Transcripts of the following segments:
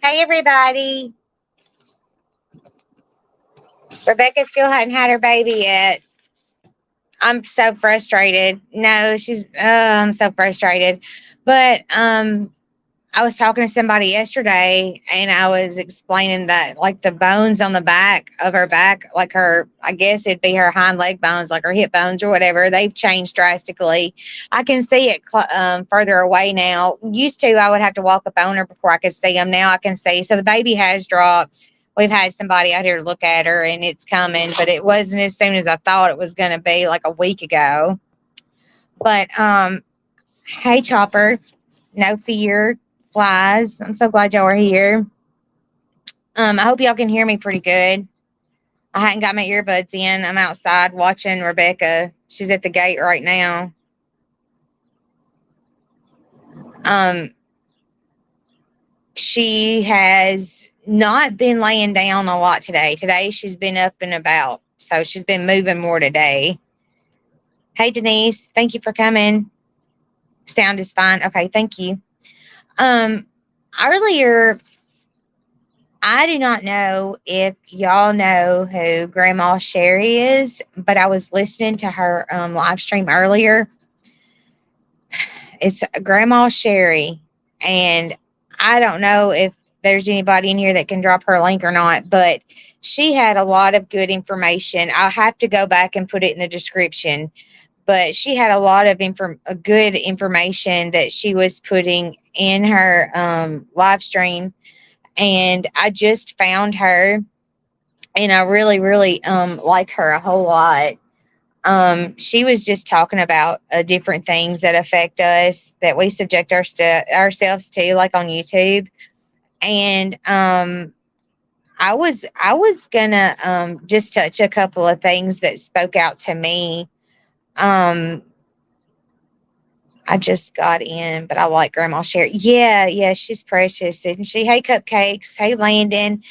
Hey everybody. Rebecca still hadn't had her baby yet. I'm so frustrated. No, I'm so frustrated. But I was talking to somebody yesterday and I was explaining that like the bones on the back of her back, like her, I guess it'd be her hind leg bones, like her hip bones or whatever, they've changed drastically. I can see it further away now. Used to, I would have to walk up on her before I could see them. Now I can see. So the baby has dropped. We've had somebody out here to look at her and it's coming, but it wasn't as soon as I thought it was going to be like a week ago. But, hey, Chopper, no fear flies. I'm so glad y'all are here. I hope y'all can hear me pretty good. I hadn't got my earbuds in. I'm outside watching Rebecca. She's at the gate right now. Um, she has not been laying down a lot today. Today she's been up and about, so she's been moving more today. Hey Denise, thank you for coming. Sound is fine. Okay, thank you. Um, Earlier, I do not know if y'all know who Grandma Sherry is, but I was listening to her live stream earlier. It's Grandma Sherry, and I don't know if there's anybody in here that can drop her link or not, but she had a lot of good information. I'll have to go back and put it in the description, but she had a lot of good information that she was putting in her live stream, and I just found her and I really, really like her a whole lot. She was just talking about different things that affect us that we subject ourselves to, like on YouTube. And I was gonna just touch a couple of things that spoke out to me. Um, I just got in, but I like Grandma Sherry. Yeah, yeah, she's precious, isn't she? Hey, Cupcakes. Hey, Landon.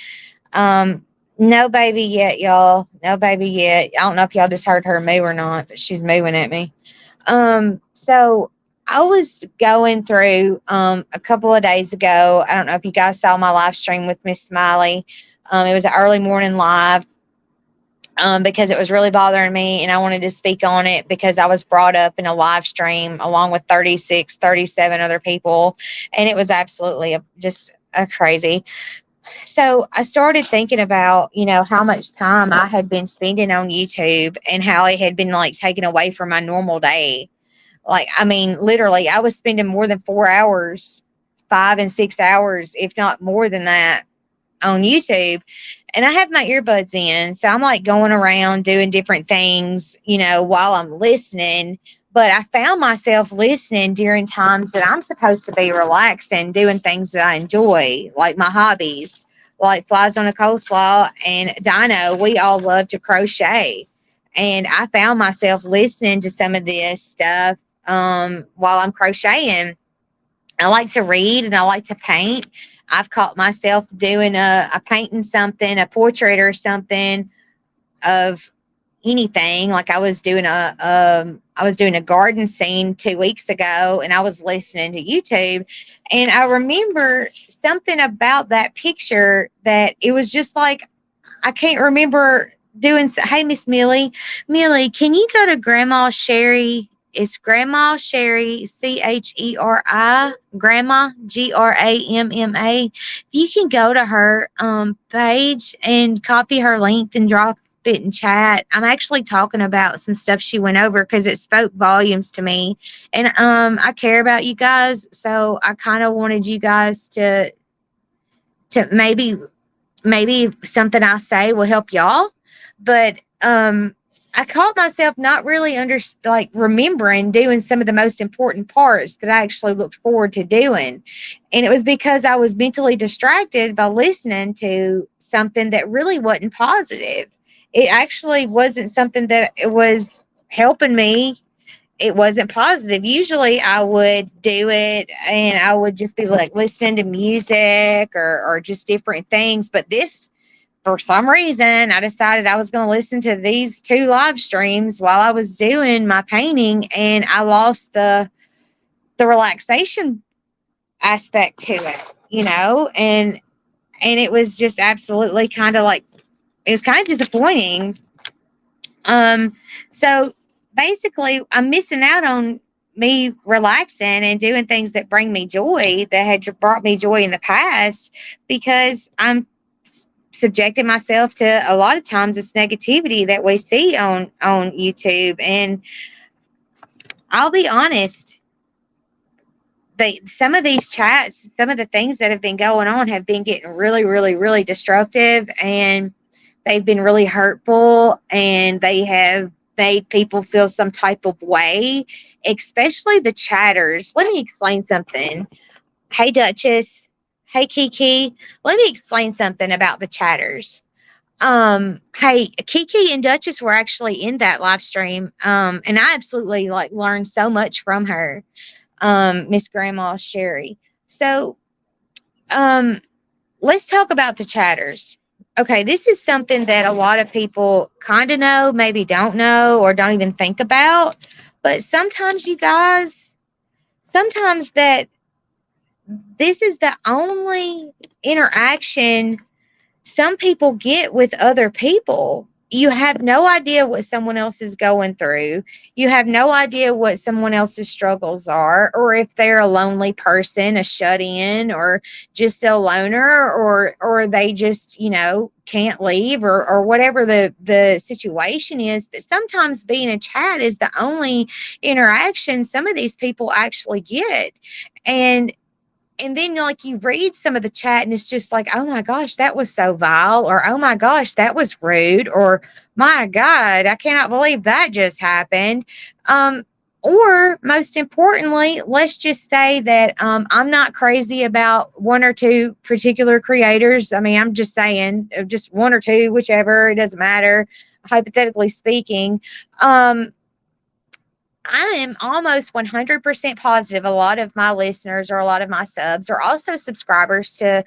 Um, no baby yet, y'all. No baby yet. I don't know if y'all just heard her moo or not, but she's mooing at me. So I was going through a couple of days ago. I don't know if you guys saw my live stream with Miss Smiley. It was an early morning live. Because it was really bothering me and I wanted to speak on it because I was brought up in a live stream along with 36, 37 other people. And it was absolutely just a crazy. So I started thinking about, how much time I had been spending on YouTube and how it had been like taken away from my normal day. Like, I mean, literally, I was spending more than 4 hours, 5 and 6 hours, if not more than that, on YouTube. And I have my earbuds in. So I'm like going around doing different things, while I'm listening. But I found myself listening during times that I'm supposed to be relaxing, doing things that I enjoy, like my hobbies, like Flies on a Coleslaw and Dino. We all love to crochet. And I found myself listening to some of this stuff while I'm crocheting. I like to read and I like to paint. I've caught myself doing a painting something, a portrait or something of anything. Like I was doing a garden scene 2 weeks ago, and I was listening to YouTube, and I remember something about that picture that it was just like I can't remember doing. Hey, Miss Millie, can you go to Grandma Sherry? It's Grandma Sherry, Cheri, Grandma, Gramma. If you can go to her page and copy her link and drop it in chat. I'm actually talking about some stuff she went over because it spoke volumes to me. And I care about you guys. So I kind of wanted you guys to maybe something I say will help y'all. But I caught myself not really remembering doing some of the most important parts that I actually looked forward to doing. And it was because I was mentally distracted by listening to something that really wasn't positive. It actually wasn't something that it was helping me. It wasn't positive. Usually I would do it and I would just be like listening to music or just different things. But this, for some reason, I decided I was going to listen to these two live streams while I was doing my painting, and I lost the relaxation aspect to it, and it was just absolutely kind of like, it was kind of disappointing. So basically, I'm missing out on me relaxing and doing things that bring me joy, that had brought me joy in the past, because I'm subjecting myself to a lot of times this negativity that we see on YouTube. And I'll be honest, some of these chats, some of the things that have been going on have been getting really, really, really destructive, and they've been really hurtful, and they have made people feel some type of way, especially the chatters. Let me explain something. Hey, Duchess. Hey, Kiki. Let me explain something about the chatters. Hey, Kiki and Duchess were actually in that live stream. And I absolutely like learned so much from her, Miss Grandma Sherry. So, let's talk about the chatters. Okay, this is something that a lot of people kind of know, maybe don't know, or don't even think about. But sometimes, you guys, sometimes that this is the only interaction some people get with other people. You have no idea what someone else is going through. You have no idea what someone else's struggles are, or if they're a lonely person, a shut in, or just a loner, or they just, can't leave, or whatever the situation is. But sometimes being a chat is the only interaction some of these people actually get. And then, like, you read some of the chat and it's just like, oh my gosh, that was so vile, or oh my gosh, that was rude, or my God, I cannot believe that just happened. Or most importantly, let's just say that I'm not crazy about one or two particular creators. I mean, I'm just saying, just one or two, whichever, it doesn't matter, hypothetically speaking. I am almost 100% positive a lot of my listeners, or a lot of my subs, are also subscribers to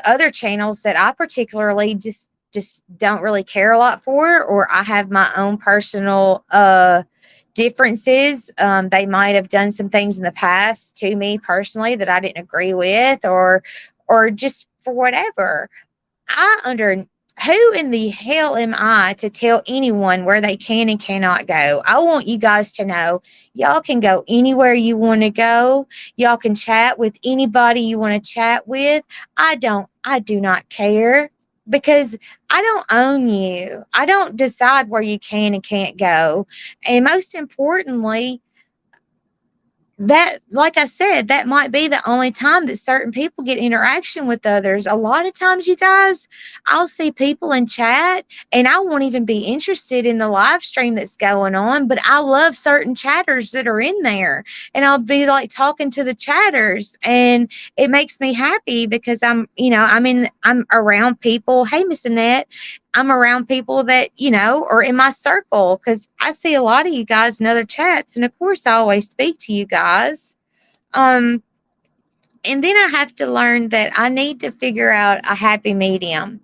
other channels that I particularly just don't really care a lot for, or I have my own personal differences. They might have done some things in the past to me personally that I didn't agree with, or just for whatever. Who in the hell am I to tell anyone where they can and cannot go? I want you guys to know y'all can go anywhere you want to go. Y'all can chat with anybody you want to chat with. I do not care, because I don't own you. I don't decide where you can and can't go. And most importantly, that, like I said, that might be the only time that certain people get interaction with others. A lot of times, you guys, I'll see people in chat and I won't even be interested in the live stream that's going on, but I love certain chatters that are in there, and I'll be like talking to the chatters, and it makes me happy because I'm around people. Hey, Miss Annette. I'm around people that, are in my circle, because I see a lot of you guys in other chats. And of course, I always speak to you guys. And then I have to learn that I need to figure out a happy medium.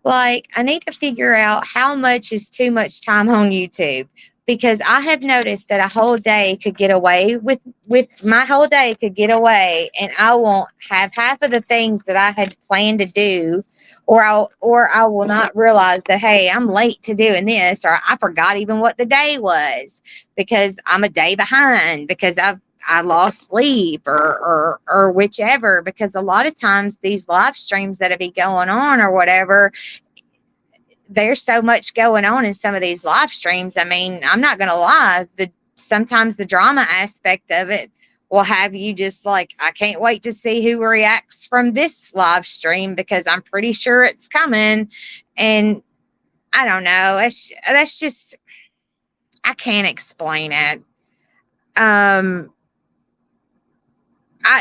Like, I need to figure out how much is too much time on YouTube, because I have noticed that a whole day could get away with my whole day could get away, and I won't have half of the things that I had planned to do, or I will not realize that, hey, I'm late to doing this, or I forgot even what the day was because I'm a day behind, because I lost sleep, or whichever. Because a lot of times these live streams that be going on or whatever, there's so much going on in some of these live streams. I mean, I'm not going to lie. Sometimes the drama aspect of it will have you just like, I can't wait to see who reacts from this live stream, because I'm pretty sure it's coming. And I don't know. That's just, I can't explain it.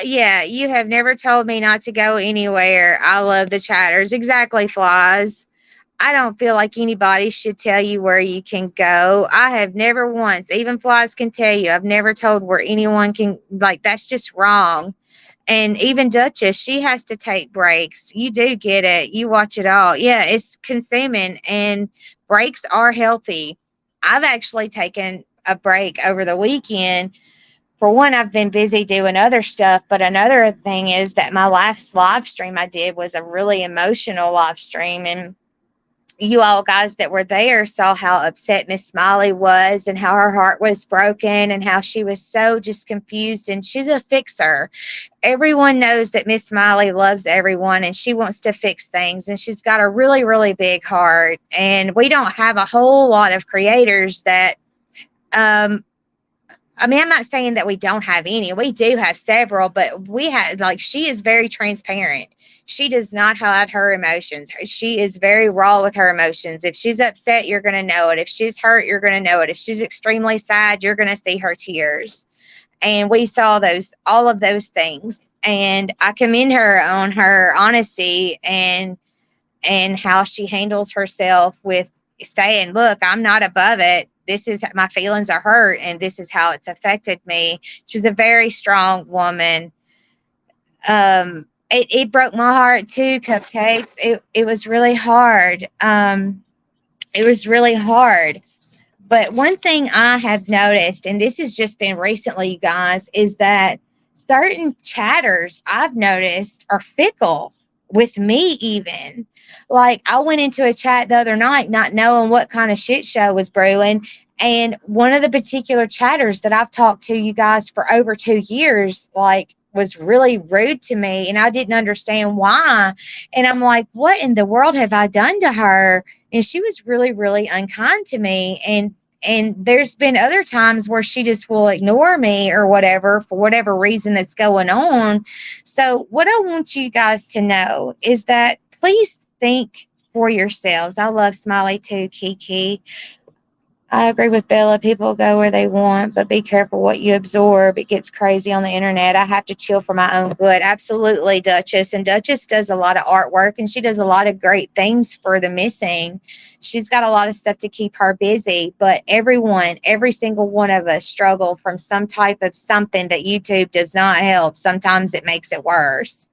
Yeah, you have never told me not to go anywhere. I love the chatters. Exactly, Flies. I don't feel like anybody should tell you where you can go. I have never once, even Flies can tell you, I've never told where anyone can, like, that's just wrong. And even Duchess, she has to take breaks. You do get it. You watch it all. Yeah, it's consuming, and breaks are healthy. I've actually taken a break over the weekend for one, I've been busy doing other stuff, but another thing is that my last live stream I did was a really emotional live stream, and you all guys that were there saw how upset Miss Smiley was and how her heart was broken and how she was so just confused. And she's a fixer. Everyone knows that Miss Smiley loves everyone and she wants to fix things. And she's got a really, really big heart. And we don't have a whole lot of creators that, I mean, I'm not saying that we don't have any. We do have several, but we have, like, she is very transparent. She does not hide her emotions. She is very raw with her emotions. If she's upset, you're going to know it. If she's hurt, you're going to know it. If she's extremely sad, you're going to see her tears. And we saw all of those things. And I commend her on her honesty and how she handles herself with saying, look, I'm not above it. This is, my feelings are hurt and this is how it's affected me. She's a very strong woman. It broke my heart too, Cupcakes. It was really hard. It was really hard. But one thing I have noticed, and this has just been recently, you guys, is that certain chatters I've noticed are fickle with me even. Like, I went into a chat the other night not knowing what kind of shit show was brewing. And one of the particular chatters that I've talked to you guys for over 2 years, like, was really rude to me. And I didn't understand why. And I'm like, what in the world have I done to her? And she was really, really unkind to me. And there's been other times where she just will ignore me or whatever for whatever reason that's going on. So what I want you guys to know is that please think for yourselves. I love Smiley too, Kiki. I agree with Bella. People go where they want, but be careful what you absorb. It gets crazy on the internet. I have to chill for my own good. Absolutely, Duchess. And Duchess does a lot of artwork, and she does a lot of great things for the missing. She's got a lot of stuff to keep her busy, but every single one of us struggle from some type of something that YouTube does not help. Sometimes it makes it worse.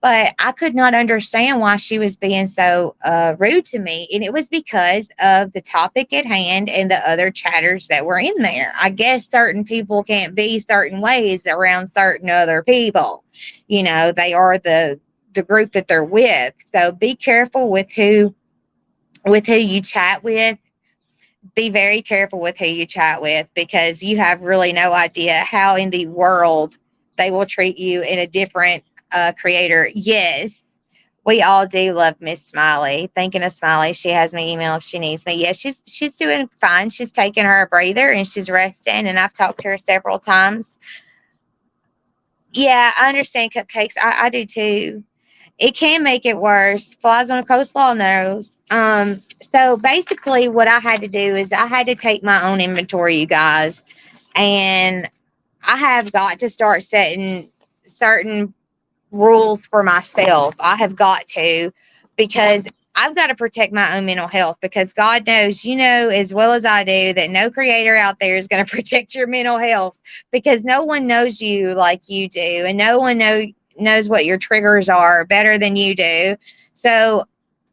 But I could not understand why she was being so rude to me. And it was because of the topic at hand and the other chatters that were in there. I guess certain people can't be certain ways around certain other people. You know, they are the group that they're with. So be careful with who you chat with. Be very careful with who you chat with, because you have really no idea how in the world they will treat you in a different creator. Yes, we all do love Miss Smiley. Thinking of Smiley, she has my email if she needs me. Yes, she's doing fine. She's taking her a breather and she's resting, and I've talked to her several times. Yeah, I understand, Cupcakes. I do too. It can make it worse. Flies on a coleslaw knows. So basically what I had to do is I had to take my own inventory, you guys, and I have got to start setting certain rules for myself. I have got to, because I've got to protect my own mental health, because God knows, you know, as well as I do, that no creator out there is going to protect your mental health, because no one knows you like you do, and no one knows what your triggers are better than you do. So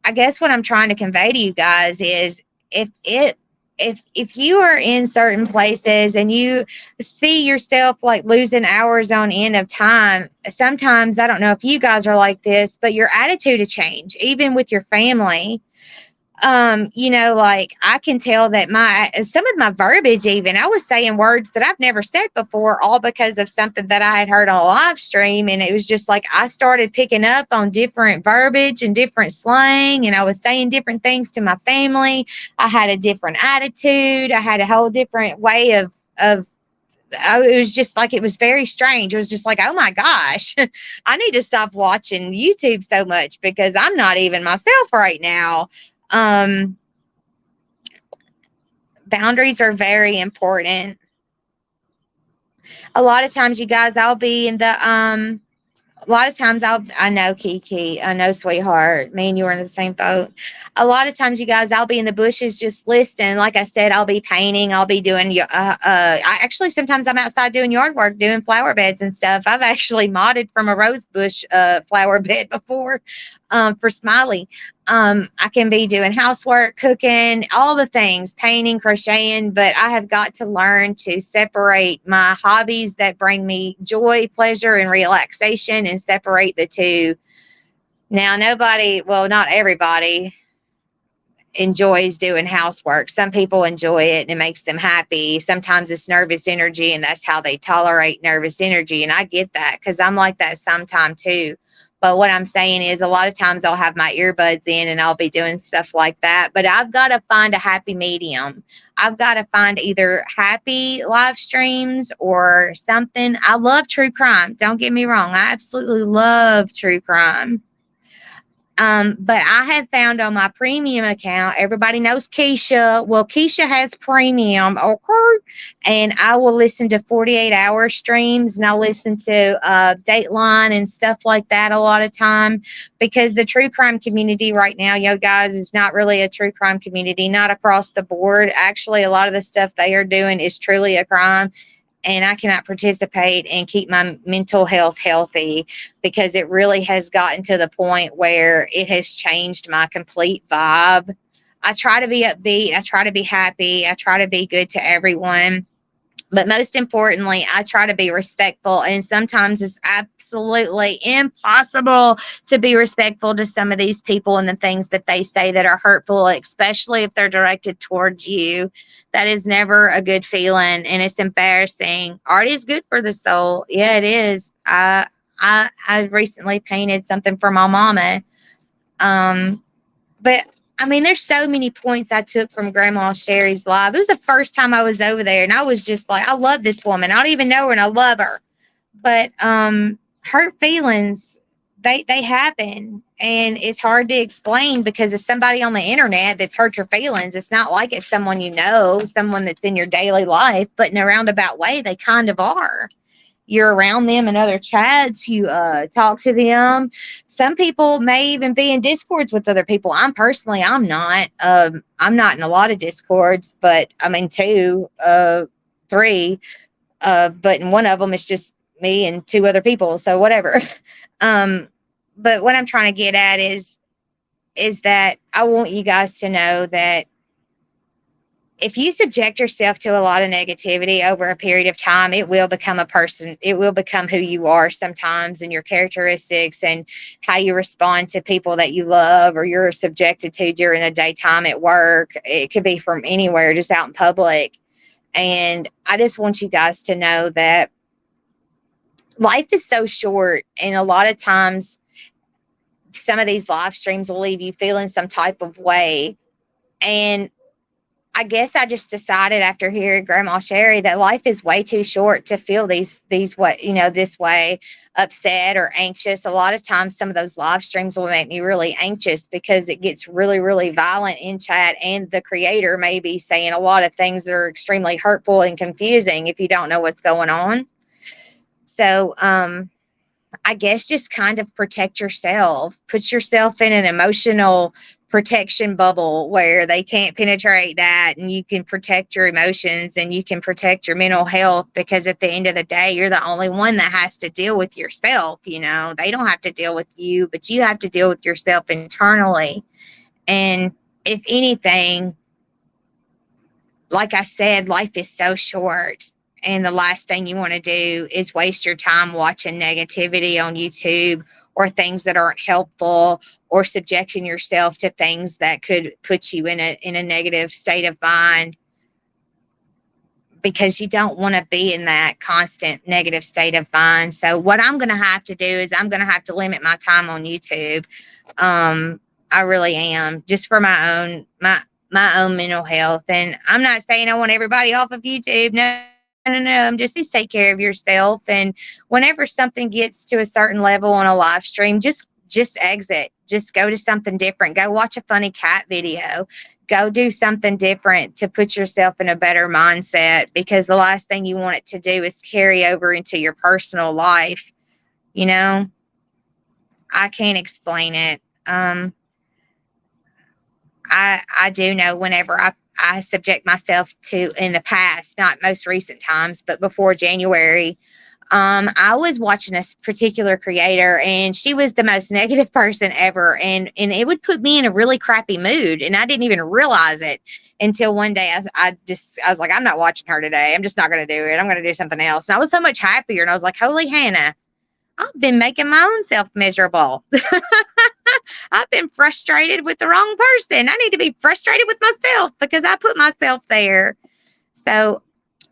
I guess what I'm trying to convey to you guys is if you are in certain places and you see yourself like losing hours on end of time, sometimes, I don't know if you guys are like this, but your attitude to change, even with your family. You know, like, I can tell that some of my verbiage, even, I was saying words that I've never said before, all because of something that I had heard on a live stream. And it was just like, I started picking up on different verbiage and different slang, and I was saying different things to my family. I had a different attitude. I had a whole different way of it was just like, it was very strange. It was just like, oh my gosh, I need to stop watching YouTube so much, because I'm not even myself right now. Boundaries are very important. A lot of times, you guys, I'll be in the a lot of times I know, Kiki, I know, sweetheart, me and you are in the same boat. A lot of times, you guys, I'll be in the bushes just listening. Like I said, I'll be painting, I'll be doing, I actually, sometimes I'm outside doing yard work, doing flower beds and stuff. I've actually modded from a rose bush flower bed before. for Smiley. I can be doing housework, cooking, all the things, painting, crocheting, but I have got to learn to separate my hobbies that bring me joy, pleasure, and relaxation and separate the two. Now, nobody, well, not everybody enjoys doing housework. Some people enjoy it and it makes them happy. Sometimes it's nervous energy and that's how they tolerate nervous energy. And I get that because I'm like that sometime too. But what I'm saying is a lot of times I'll have my earbuds in and I'll be doing stuff like that. But I've got to find a happy medium. I've got to find either happy live streams or something. I love true crime. Don't get me wrong. I absolutely love true crime. But I have found on my premium account, everybody knows Keisha. Well, Keisha has premium, okay? And I will listen to 48-hour streams and I'll listen to Dateline and stuff like that a lot of time because the true crime community right now, yo guys, is not really a true crime community, not across the board. Actually, a lot of the stuff they are doing is truly a crime. And I cannot participate and keep my mental health healthy because it really has gotten to the point where it has changed my complete vibe. I try to be upbeat. I try to be happy. I try to be good to everyone. But most importantly, I try to be respectful. And sometimes it's absolutely impossible to be respectful to some of these people and the things that they say that are hurtful, especially if they're directed towards you. That is never a good feeling. And it's embarrassing. Art is good for the soul. Yeah, it is. I recently painted something for my mama. But I mean, there's so many points I took from Grandma Sherry's live. It was the first time I was over there, and I was just like, I love this woman. I don't even know her, and I love her. But hurt feelings, they happen, and it's hard to explain because it's somebody on the internet that's hurt your feelings. It's not like it's someone you know, someone that's in your daily life, but in a roundabout way, they kind of are. You're around them in other chats, you talk to them. Some people may even be in discords with other people. I'm not. I'm not in a lot of discords, but I'm in two, three, but in one of them it's just me and two other people, so whatever. But what I'm trying to get at is that I want you guys to know that if you subject yourself to a lot of negativity over a period of time, it will become a person. It will become who you are sometimes, and your characteristics and how you respond to people that you love or you're subjected to during the daytime at work. It could be from anywhere, just out in public. And I just want you guys to know that life is so short, and a lot of times some of these live streams will leave you feeling some type of way. And I guess I just decided after hearing Grandma Sherry that life is way too short to feel these what, this way, upset or anxious. A lot of times some of those live streams will make me really anxious because it gets really, really violent in chat, and the creator may be saying a lot of things that are extremely hurtful and confusing if you don't know what's going on. So, I guess just kind of protect yourself, put yourself in an emotional protection bubble where they can't penetrate that, and you can protect your emotions and you can protect your mental health, because at the end of the day, you're the only one that has to deal with yourself. They don't have to deal with you, but you have to deal with yourself internally. And if anything, like I said, life is so short. And the last thing you want to do is waste your time watching negativity on YouTube or things that aren't helpful, or subjecting yourself to things that could put you in a negative state of mind, because you don't want to be in that constant negative state of mind. So what I'm going to have to do is I'm going to have to limit my time on YouTube. I really am, just for my own mental health. And I'm not saying I want everybody off of YouTube. No. I'm just take care of yourself. And whenever something gets to a certain level on a live stream, just exit. Just go to something different. Go watch a funny cat video. Go do something different to put yourself in a better mindset, because the last thing you want it to do is carry over into your personal life. I can't explain it. I do know whenever I subject myself to in the past, not most recent times, but before January. I was watching a particular creator, and she was the most negative person ever, and it would put me in a really crappy mood, and I didn't even realize it until one day I was like, I'm not watching her today. I'm just not going to do it. I'm going to do something else. And I was so much happier, and I was like, holy Hannah, I've been making my own self miserable. I've been frustrated with the wrong person. I need to be frustrated with myself because I put myself there. So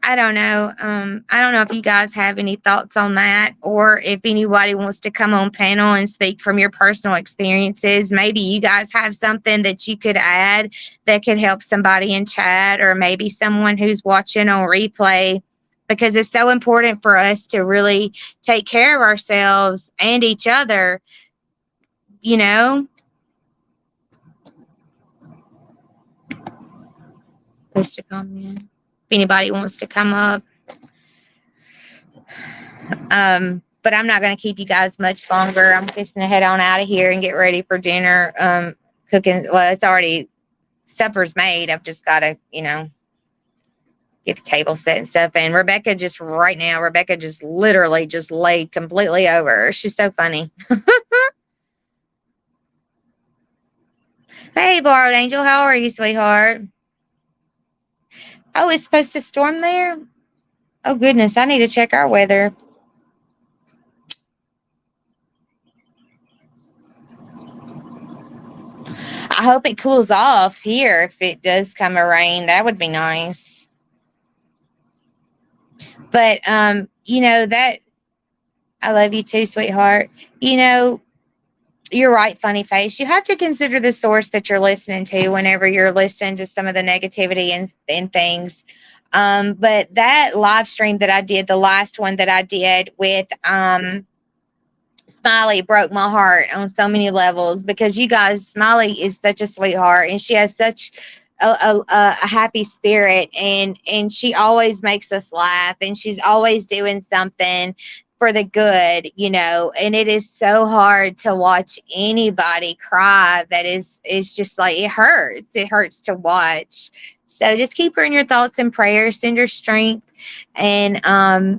I don't know. I don't know if you guys have any thoughts on that, or if anybody wants to come on panel and speak from your personal experiences. Maybe you guys have something that you could add that could help somebody in chat, or maybe someone who's watching on replay, because it's so important for us to really take care of ourselves and each other, you know. Post a comment if anybody wants to come up. But I'm not going to keep you guys much longer. I'm just going to head on out of here and get ready for dinner. Cooking, well, it's already, supper's made. I've just got to, get the table set and stuff. And Rebecca just literally just laid completely over. She's so funny. Hey, Borrowed Angel, how are you, sweetheart? Oh, it's supposed to storm there? Oh, goodness, I need to check our weather. I hope it cools off here if it does come a rain. That would be nice. But, that, I love you too, sweetheart. You're right, Funny Face. You have to consider the source that you're listening to whenever you're listening to some of the negativity and things. But that live stream that I did, the last one that I did with Smiley, broke my heart on so many levels, because you guys, Smiley is such a sweetheart, and she has such a happy spirit, and she always makes us laugh, and she's always doing something for the good, and it is so hard to watch anybody cry. That is just like, it hurts to watch. So just keep her in your thoughts and prayers, send her strength. And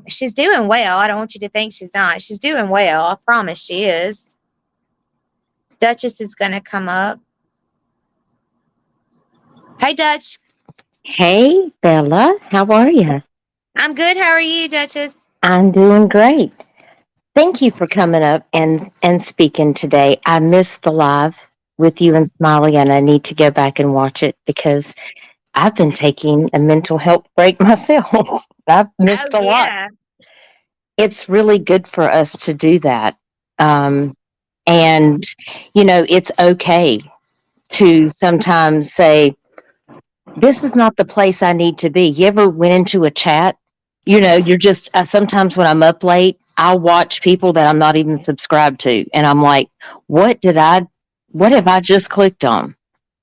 she's doing well. I don't want you to think she's not. She's doing well. I promise she is. Duchess is going to come up. Hey, Dutch. Hey, Bella. How are you? I'm good. How are you, Duchess? I'm doing great. Thank you for coming up and speaking today. I missed the live with you and Smiley, and I need to go back and watch it because I've been taking a mental health break myself. I've missed a lot. It's really good for us to do that. And, it's okay to sometimes say, this is not the place I need to be. You ever went into a chat? You're just, sometimes when I'm up late, I'll watch people that I'm not even subscribed to. And I'm like, what have I just clicked on?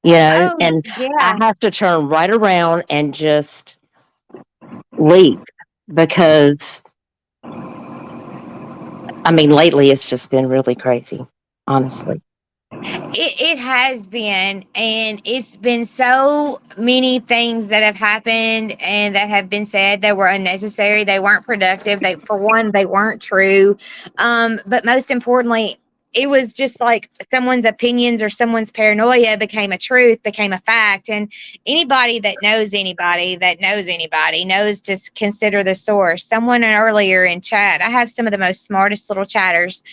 And I have to turn right around and just leave, because, lately it's just been really crazy, honestly. It has been, and it's been so many things that have happened and that have been said that were unnecessary. They weren't productive. For one, they weren't true. But most importantly, it was just like someone's opinions or someone's paranoia became a truth, became a fact. And anybody that knows knows to consider the source. Someone earlier in chat, I have some of the most smartest little chatters,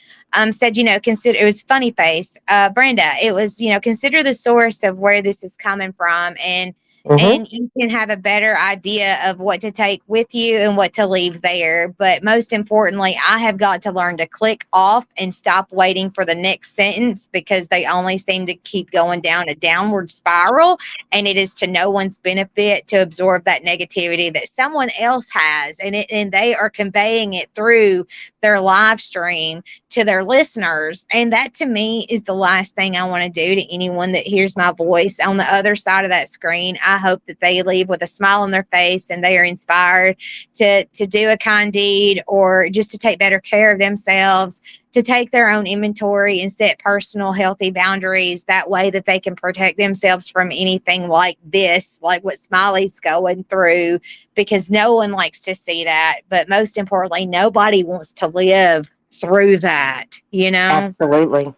said, consider, it was Funny Face, Brenda, it was, consider the source of where this is coming from, and you can have a better idea of what to take with you and what to leave there. But most importantly, I have got to learn to click off and stop waiting for the next sentence, because they only seem to keep going down a downward spiral, and it is to no one's benefit to absorb that negativity that someone else has, and they are conveying it through their live stream to their listeners. And that, to me, is the last thing I want to do to anyone that hears my voice on the other side of that screen. I hope that they leave with a smile on their face and they are inspired to do a kind deed, or just to take better care of themselves, to take their own inventory and set personal healthy boundaries. That way that they can protect themselves from anything like this, like what Smiley's going through, because no one likes to see that. But most importantly, nobody wants to live through that, you know? Absolutely.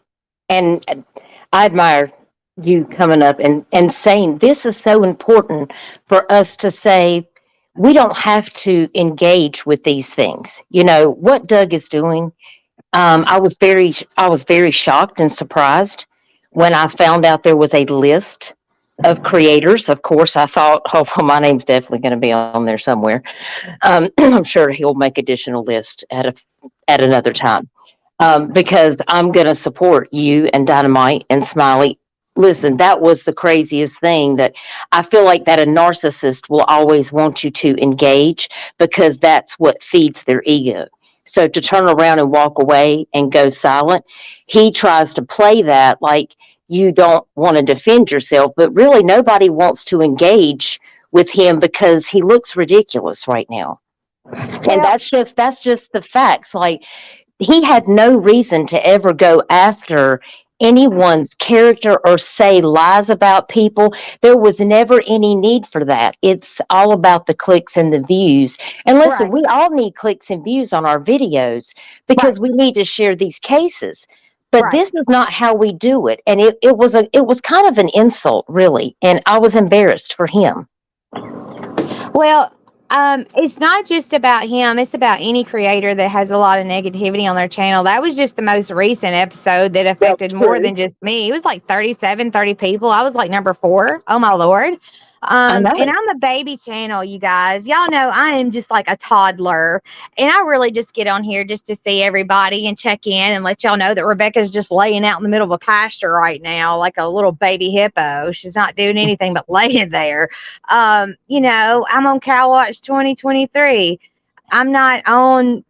And I admire you coming up and saying this is so important for us to say we don't have to engage with these things. You know what Doug is doing. I was very shocked and surprised when I found out there was a list of creators. Of course, I thought, oh, well, my name's definitely going to be on there somewhere. I'm sure he'll make additional list at another time, because I'm going to support you and Dynamite and Smiley. Listen, that was the craziest thing that I feel like that a narcissist will always want you to engage because that's what feeds their ego. So to turn around and walk away and go silent, he tries to play that like you don't want to defend yourself, but really nobody wants to engage with him because he looks ridiculous right now. And Well, that's just the facts. Like he had no reason to ever go after anyone's character or say lies about people. There was never any need for that. It's all about the clicks and the views. And listen, right, we all need clicks and views on our videos right, because we need to share these cases. But right. this is not how we do it. And it was kind of an insult, really. And I was embarrassed for him. Well, it's not just about him. It's about any creator that has a lot of negativity on their channel. That was just the most recent episode that Well, affected more true. than just me. It was like 37, 30 people. I was like number 4. Oh my Lord. I know. And I'm a baby channel, you guys. Y'all know I am just like a toddler. And I really just get on here just to see everybody and check in and let y'all know that Rebecca's just laying out in the middle of a pasture right now, like a little baby hippo. She's not doing anything but laying there. You know, I'm on Cow Watch 2023. I'm not on,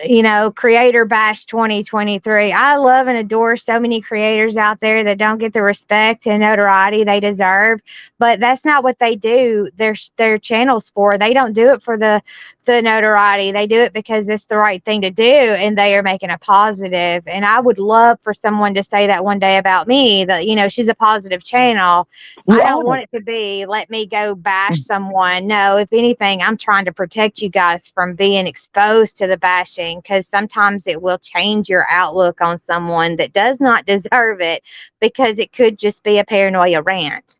you know, Creator Bash 2023. I love and adore so many creators out there that don't get the respect and notoriety they deserve, but that's not what they do their channels for. They don't do it for the notoriety. They do it because it's the right thing to do and they are making a positive. And I would love for someone to say that one day about me, that, you know, she's a positive channel. You I are. don't want it to be, let me go bash someone. No, if anything, I'm trying to protect you guys from being exposed to the bashing, because sometimes it will change your outlook on someone that does not deserve it, because it could just be a paranoia rant.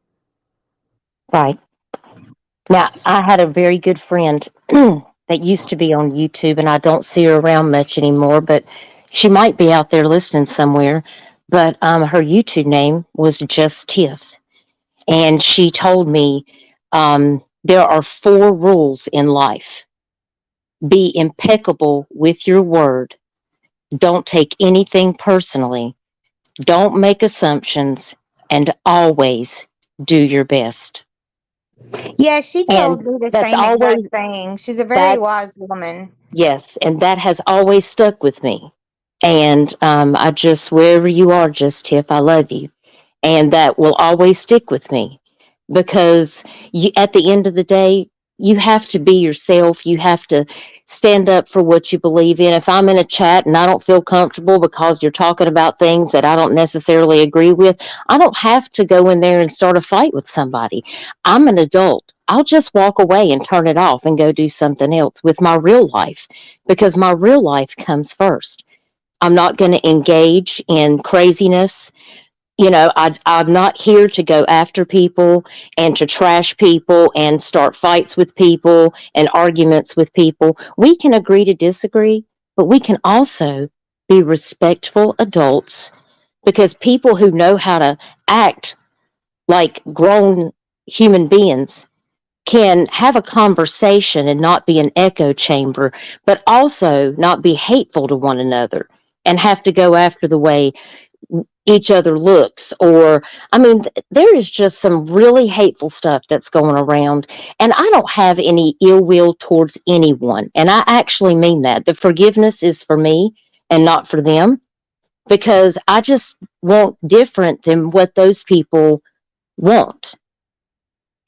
Right. Now, I had a very good friend that used to be on YouTube, and I don't see her around much anymore, but she might be out there listening somewhere. But her YouTube name was Just Tiff. And she told me there are 4 rules in life: be impeccable with your word, don't take anything personally, don't make assumptions, and always do your best. Yeah, she And told me the that's same exact always thing. She's a very that wise woman. Yes, and that has always stuck with me. And I just, wherever you are, Just Tiff, I love you. And that will always stick with me because at the end of the day, you have to be yourself. You have to stand up for what you believe in. If I'm in a chat and I don't feel comfortable because you're talking about things that I don't necessarily agree with, I don't have to go in there and start a fight with somebody. I'm an adult. I'll just walk away and turn it off and go do something else with my real life because my real life comes first. I'm not going to engage in craziness. You know, I'm not here to go after people and to trash people and start fights with people and arguments with people. We can agree to disagree, but we can also be respectful adults, because people who know how to act like grown human beings can have a conversation and not be an echo chamber, but also not be hateful to one another and have to go after the way each other looks. Or I mean, there is just some really hateful stuff that's going around, and I don't have any ill will towards anyone, and I actually mean that. The forgiveness is for me and not for them, because I just want different than what those people want,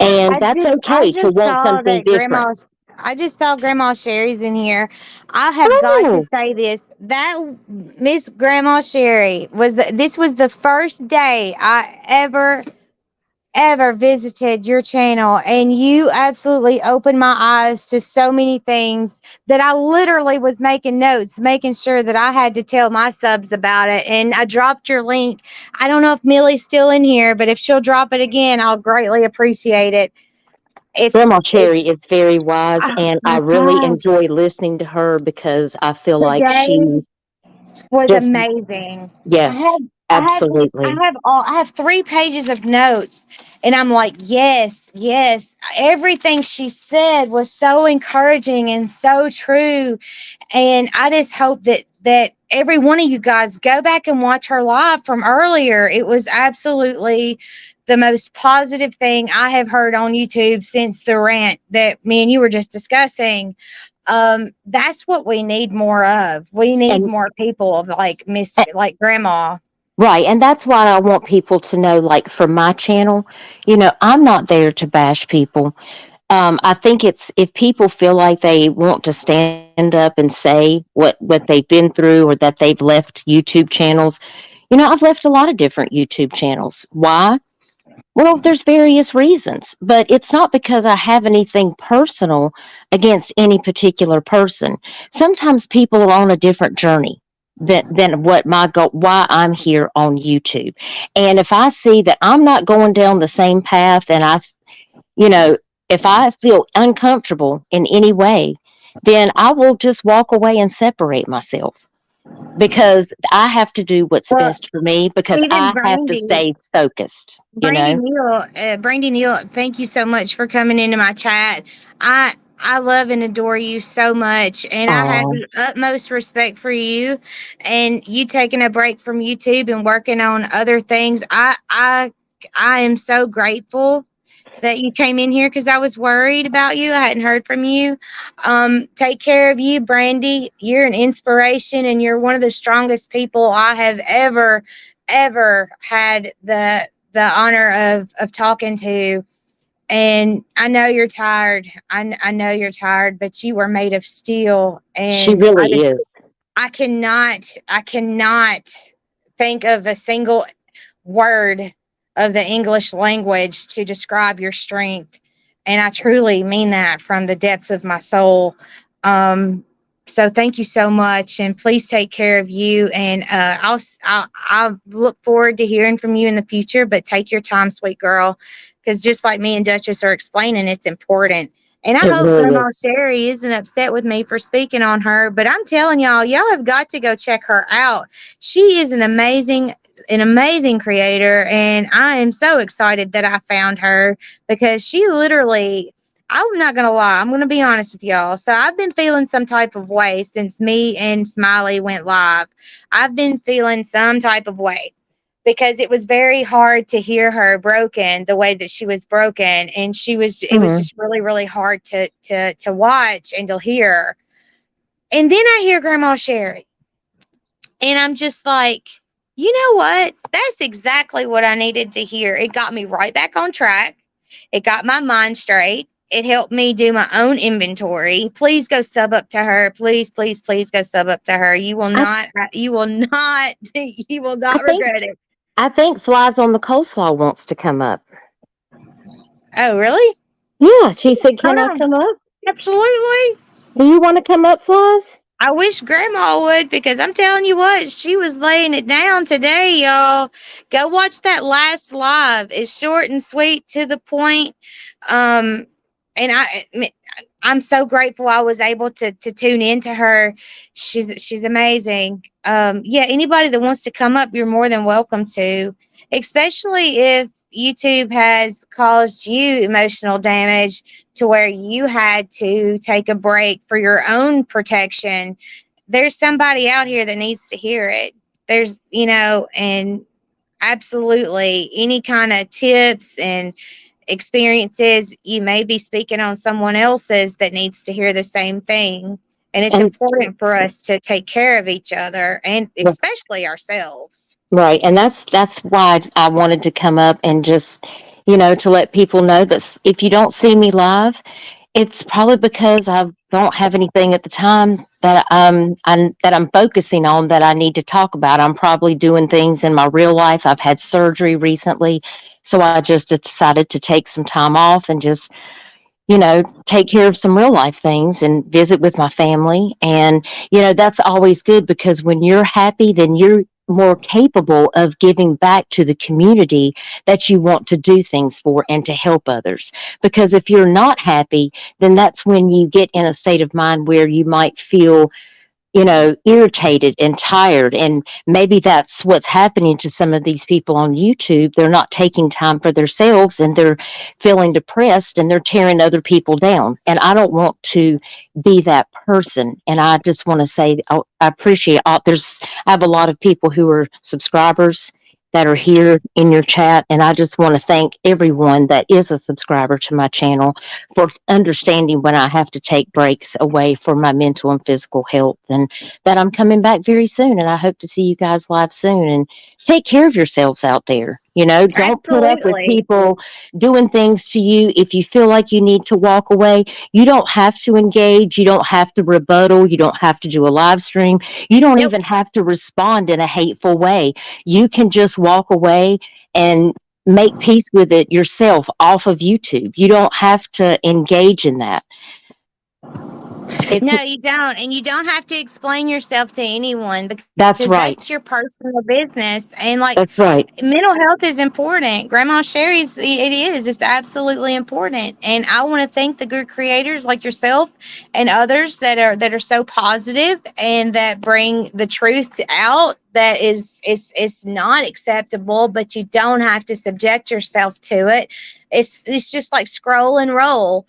and that's I okay to just want saw something that different. I just saw Grandma Sherry's in here. I have got to Oh, say this. That Miss Grandma Sherry this was the first day I ever visited your channel, and you absolutely opened my eyes to so many things that I literally was making notes, making sure that I had to tell my subs about it. And I dropped your link. I don't know if Millie's still in here, but if she'll drop it again, I'll greatly appreciate it. Grandma If Cherry is very wise, oh and I my really gosh, enjoy listening to her because I feel like today she was just, amazing. I yes, have absolutely. I have 3 pages of notes, and I'm like, yes, yes. Everything she said was so encouraging and so true. And I just hope that every one of you guys go back and watch her live from earlier. It was absolutely the most positive thing I have heard on YouTube since the rant that me and you were just discussing. That's what we need more of. We need And more people of like Miss, uh, like Grandma. right, and that's why I want people to know, like for my channel, I'm not there to bash people. I think it's if people feel like they want to stand up and say what they've been through or that they've left YouTube channels. I've left a lot of different YouTube channels. Why? Well, there's various reasons, but it's not because I have anything personal against any particular person. Sometimes people are on a different journey than what my goal, why I'm here on YouTube. And if I see that I'm not going down the same path, and you know, if I feel uncomfortable in any way, then I will just walk away and separate myself because I have to do what's Well, best for me because even I have to Brandy, stay focused, you Brandy know? Neal, Brandy Neal, thank you so much for coming into my chat. I love and adore you so much, and I have Oh, the utmost respect for you. And you taking a break from YouTube and working on other things, I am so grateful that you came in here because I was worried about you. I hadn't heard from you. Take care of you, Brandy. You're an inspiration, and you're one of the strongest people I have ever had the honor of talking to. And I know you're tired. I know you're tired, but you were made of steel. she And really is. I cannot think of a single word of the English language to describe your strength. And I truly mean that from the depths of my soul. Um, so thank you so much, and please take care of you. And I'll look forward to hearing from you in the future. But take your time, sweet girl, because just like me and Duchess are explaining, it's important. And I It hope really Grandma is. Sherry isn't upset with me for speaking on her. But I'm telling y'all have got to go check her out. She is an amazing creator, and I am so excited that I found her because she literally, I'm not gonna lie, I'm gonna be honest with y'all. So I've been feeling some type of way since me and Smiley went live. I've been feeling some type of way because it was very hard to hear her broken the way that she was broken, and it was Mhm. just really hard to watch and to hear. And then I hear Grandma Sherry, and I'm just like, you know what? That's exactly what I needed to hear. It got me right back on track. It got my mind straight. It helped me do my own inventory. Please go sub up to her. Please go sub up to her. I You will not, you will I not think regret it. I think Flies on the Coleslaw wants to come up. Oh, really? Yeah, she said, Hold "Can I on. come up? Absolutely. Do you want to come up, Flies?" I wish Grandma would because I'm telling you what, she was laying it down today, y'all. Go watch that last live. It's short and sweet to the point. Um, and I'm so grateful I was able to tune into her. She's amazing. Yeah, anybody that wants to come up, you're more than welcome to. Especially if YouTube has caused you emotional damage to where you had to take a break for your own protection. There's somebody out here that needs to hear it. And absolutely any kind of tips and experiences, you may be speaking on someone else's that needs to hear the same thing. And it's And important for us to take care of each other and especially ourselves. right, and that's why I wanted to come up and just, to let people know that if you don't see me live, It's probably because I don't have anything at the time that I'm focusing on that I need to talk about. I'm probably doing things in my real life. I've had surgery recently, so I just decided to take some time off and just, take care of some real life things and visit with my family. And, that's always good because when you're happy, then you're more capable of giving back to the community that you want to do things for and to help others. Because if you're not happy, then that's when you get in a state of mind where you might feel irritated and tired. And maybe that's what's happening to some of these people on YouTube. They're not taking time for themselves and they're feeling depressed and they're tearing other people down. And I don't want to be that person. And I just want to say, I appreciate I have a lot of people who are subscribers that are here in your chat. And I just want to thank everyone that is a subscriber to my channel for understanding when I have to take breaks away for my mental and physical health, and that I'm coming back very soon. And I hope to see you guys live soon. And take care of yourselves out there. Don't put up with Absolutely. people doing things to you. If you feel like you need to walk away, you don't have to engage. You don't have to rebuttal. You don't have to do a live stream. You don't Nope. even have to respond in a hateful way. You can just walk away and make peace with it yourself off of YouTube. You don't have to engage in that. It's No, you don't. And you don't have to explain yourself to anyone That's because right. that's your personal business. And like That's right. mental health is important. Grandma Sherry's, it is. It's absolutely important. And I want to thank the good creators like yourself and others that are so positive and that bring the truth out that is not acceptable, but you don't have to subject yourself to it. It's just like scroll and roll.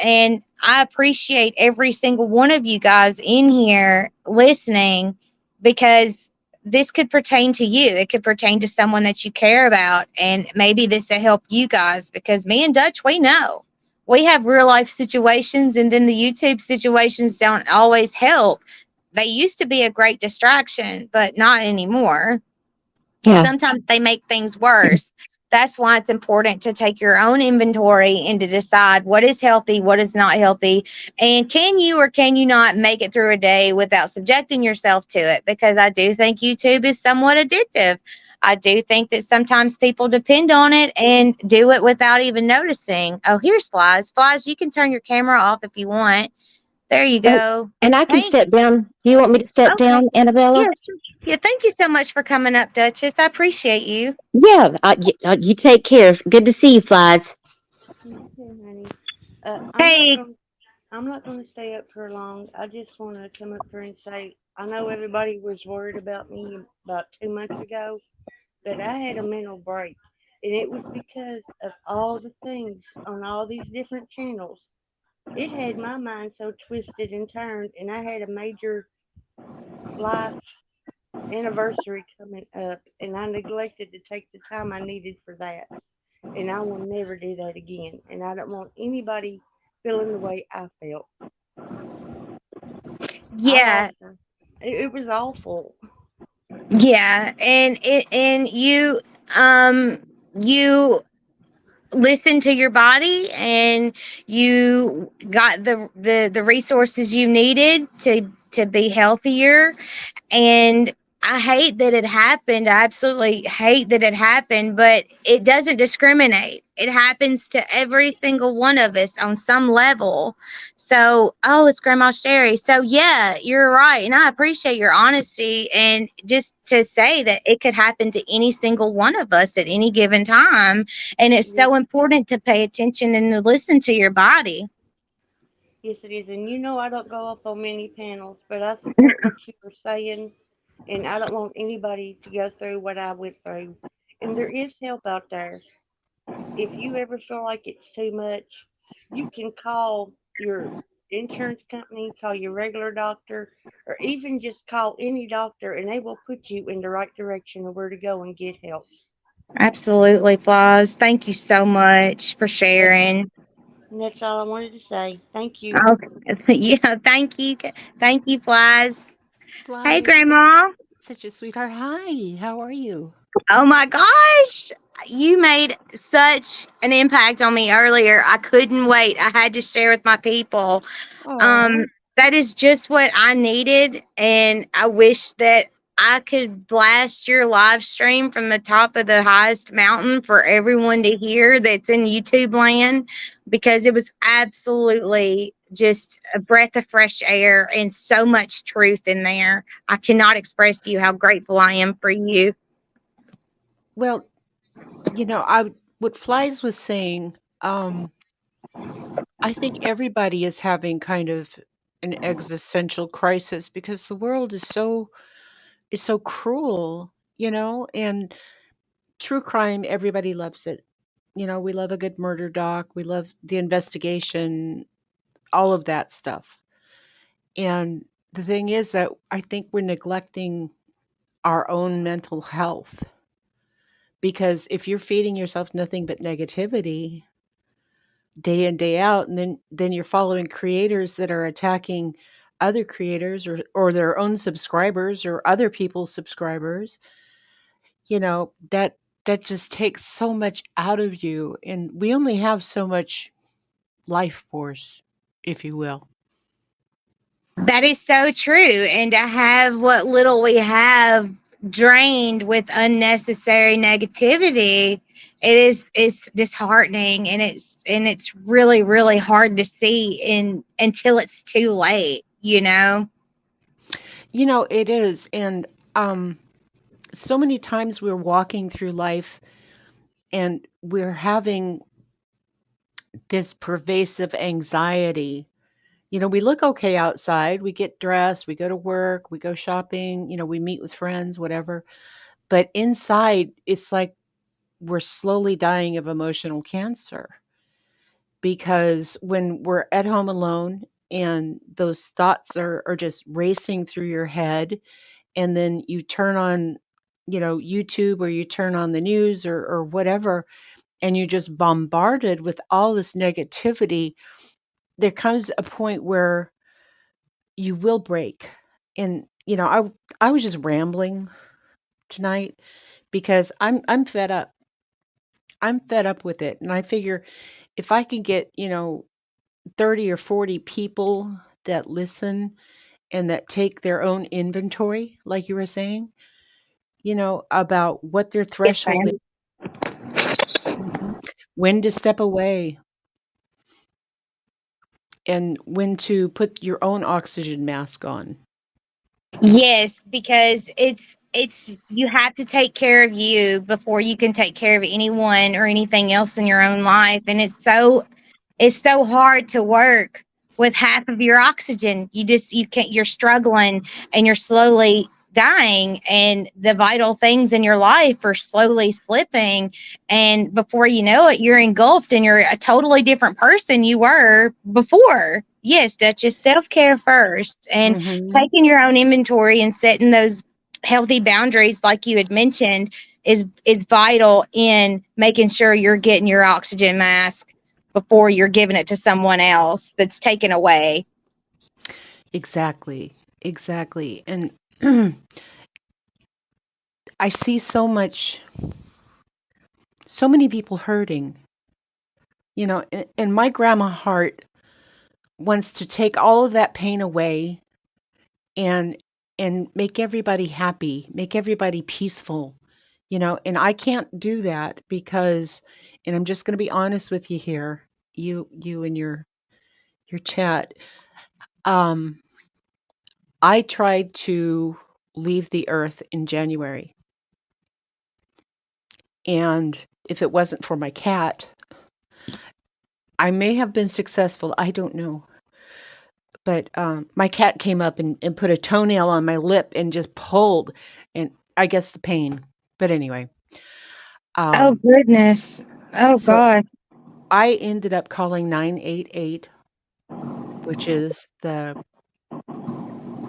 And I appreciate every single one of you guys in here listening because this could pertain to you. It could pertain to someone that you care about. And maybe this will help you guys because me and Dutch, we know we have real life situations and then the YouTube situations don't always help. They used to be a great distraction, but not anymore. Yeah. Sometimes they make things worse. That's why it's important to take your own inventory and to decide what is healthy, what is not healthy, and can you or can you not make it through a day without subjecting yourself to it? Because I do think YouTube is somewhat addictive. I do think that sometimes people depend on it and do it without even noticing. Oh, here's Flies. Flies, you can turn your camera off if you want. There you go. And I can Thank step down. Do you want me to step Okay. down, Annabella? Yes. Yeah, thank you so much for coming up, Duchess. I appreciate you. Yeah. You take care. Good to see you, Flies. You too, honey. Hey, I'm not gonna stay up for long. I just want to come up here and say I know everybody was worried about me about 2 months ago, but I had a mental break, and it was because of all the things on all these different channels. It had my mind so twisted and turned, and I had a major life anniversary coming up, and I neglected to take the time I needed for that. And I will never do that again. And I don't want anybody feeling the way I felt. I yeah, lost her. It was awful. yeah, and you listen to your body and you got the resources you needed to be healthier. And I hate that it happened. I absolutely hate that it happened, but it doesn't discriminate. It happens to every single one of us on some level. So, oh, it's Grandma Sherry. So, yeah, you're right. And I appreciate your honesty. And just to say that it could happen to any single one of us at any given time. And it's Yes, so important to pay attention and to listen to your body. yes, it is. And you know, I don't go up on many panels, but I support what you were saying. And I don't want anybody to go through what I went through. And there is help out there. If you ever feel like it's too much, you can call your insurance company, call your regular doctor, or even just call any doctor and they will put you in the right direction of where to go and get help. Absolutely, Flaws. Thank you so much for That's, sharing. that's all I wanted to say. Thank you. Okay. Yeah, thank you. Thank you, Flies. Hey, Flies, Grandma. such a sweetheart. Hi, how are you? Oh my gosh. You made such an impact on me earlier. I couldn't wait. I had to share with my people. Oh, Um, that is just what I needed. And I wish that I could blast your live stream from the top of the highest mountain for everyone to hear that's in YouTube land, because it was absolutely just a breath of fresh air and so much truth in there. I cannot express to you how grateful I am for you. well, I what Flies was saying, I think everybody is having kind of an existential crisis because the world is so cruel, and true crime, everybody loves it. We love a good murder doc, we love the investigation, all of that stuff. And the thing is that I think we're neglecting our own mental health because if you're feeding yourself nothing but negativity day in day out, and then you're following creators that are attacking other creators or their own subscribers or other people's subscribers, that just takes so much out of you, and we only have so much life force, if you will. That is so true. And to have what little we have drained with unnecessary negativity, it's disheartening, and it's really, really hard to see in until it's too late, you know? It is. And so many times we're walking through life and we're having this pervasive anxiety. We look okay outside, we get dressed, we go to work, we go shopping, we meet with friends, whatever. But inside, it's like we're slowly dying of emotional cancer because when we're at home alone and those thoughts are just racing through your head, and then you turn on, YouTube, or you turn on the news or whatever, and you're just bombarded with all this negativity, there comes a point where you will break. And I was just rambling tonight because I'm fed up. I'm fed up with it, and I figure if I can get 30 or 40 people that listen and that take their own inventory, like you were saying, about what their Yes, threshold ma'am. is, when to step away, and when to put your own oxygen mask on. Yes, because it's you have to take care of you before you can take care of anyone or anything else in your own life. And it's so hard to work with half of your oxygen. You can't, you're struggling and you're slowly dying, and the vital things in your life are slowly slipping, and before you know it, you're engulfed and you're a totally different person you were before. Yes, that's just self-care first, and Hmm. taking your own inventory and setting those healthy boundaries like you had mentioned is vital in making sure you're getting your oxygen mask before you're giving it to someone else that's taken away. Exactly. Exactly. And I see so many people hurting, and my grandma heart wants to take all of that pain away and make everybody happy, make everybody peaceful, and I can't do that because, and I'm just going to be honest with you here, you and your chat. um I tried to leave the earth in January, and if it wasn't for my cat, I may have been successful, I don't know. But my cat came up and put a toenail on my lip and just pulled, and I guess the pain. But anyway, Oh um, goodness. Oh so gosh. I ended up calling 988, which is the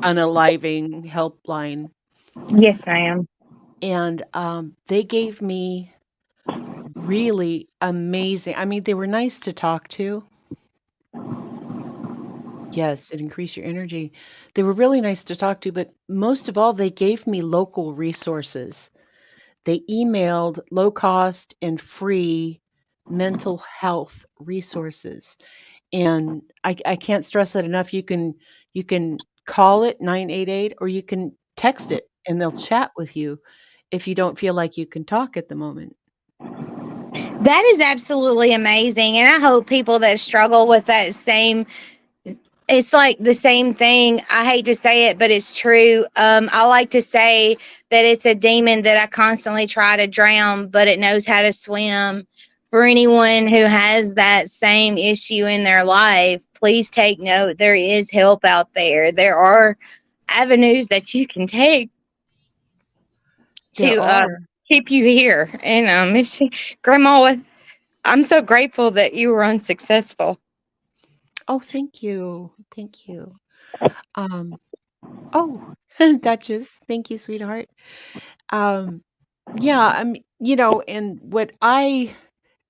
unaliving helpline, Yes, ma'am. and they gave me really amazing. I mean, they were nice to talk to. Yes, it increased your energy. They were really nice to talk to, but most of all, they gave me local resources they emailed low cost and free mental health resources. And I can't stress that enough. You can call it 988 or you can text it and they'll chat with you if you don't feel like you can talk at the moment. That is absolutely amazing. And I hope people that struggle with that same, it's like the same thing. I hate to say it, but it's true. I like to say that it's a demon that I constantly try to drown, but it knows how to swim. For anyone who has that same issue in their life, please take note. There is help out there. There are avenues that you can take There to are. keep you here. And Grandma, I'm so grateful that you were unsuccessful. Oh, thank you. Thank you. Um, oh, Duchess, thank you, sweetheart. Um, yeah, and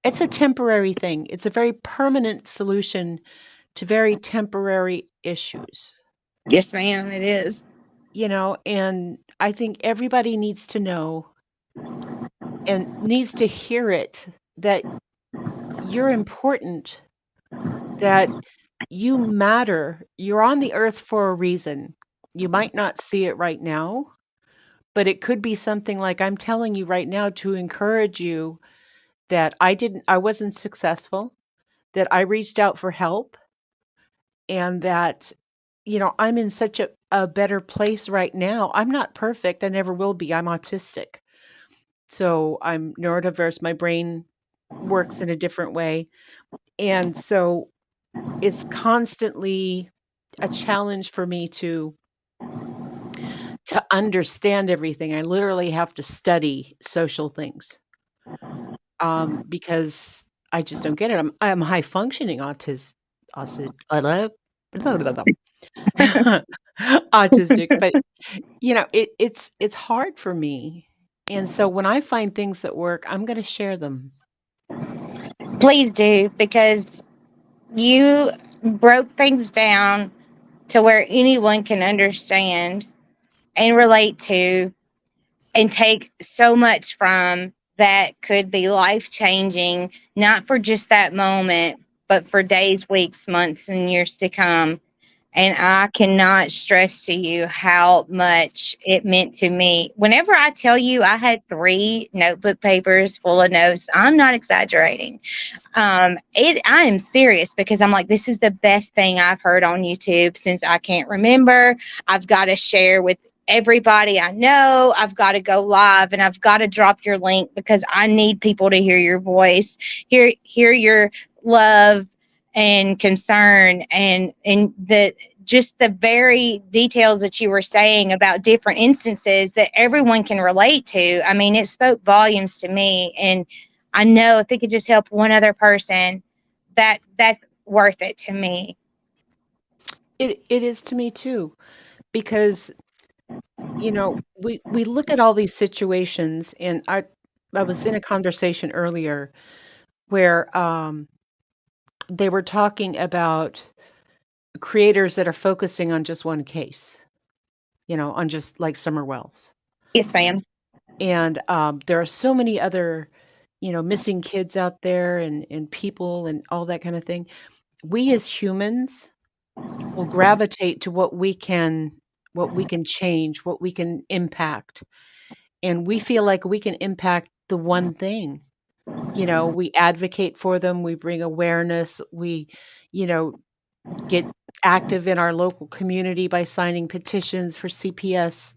it's a temporary thing. It's a very permanent solution to very temporary issues, Yes, ma'am, it is. and I think everybody needs to know and needs to hear it that you're important, that you matter. You're on the earth for a reason. You might not see it right now, but it could be something like I'm telling you right now to encourage you that I wasn't successful, that I reached out for help, and that, I'm in such a better place right now. I'm not perfect. I never will be. I'm autistic. So I'm neurodiverse. My brain works in a different way. And so it's constantly a challenge for me to understand everything. I literally have to study social things because I just don't get it. I'm high functioning autistic, but it's hard for me. And so when I find things that work, I'm going to share them. Please do, because you broke things down to where anyone can understand and relate to and take so much from that could be life changing, not for just that moment, but for days, weeks, months, and years to come. And I cannot stress to you how much it meant to me. Whenever I tell you I had 3 notebook papers full of notes, I'm not exaggerating. I am serious, because I'm like, this is the best thing I've heard on YouTube since I can't remember. I've got to share with everybody I know. I've got to go live and I've got to drop your link, because I need people to hear your voice, hear your love and concern, and the just the very details that you were saying about different instances that everyone can relate to. I mean, it spoke volumes to me, and I know if it could just help one other person, that's worth it to me. It is to me too, because we look at all these situations, and I was in a conversation earlier where they were talking about creators that are focusing on just one case, on just like Summer Wells. Yes, ma'am. And there are so many other, missing kids out there and people and all that kind of thing. We as humans will gravitate to what we can change, what we can impact. And we feel like we can impact the one thing. We advocate for them, we bring awareness, we, get active in our local community by signing petitions for CPS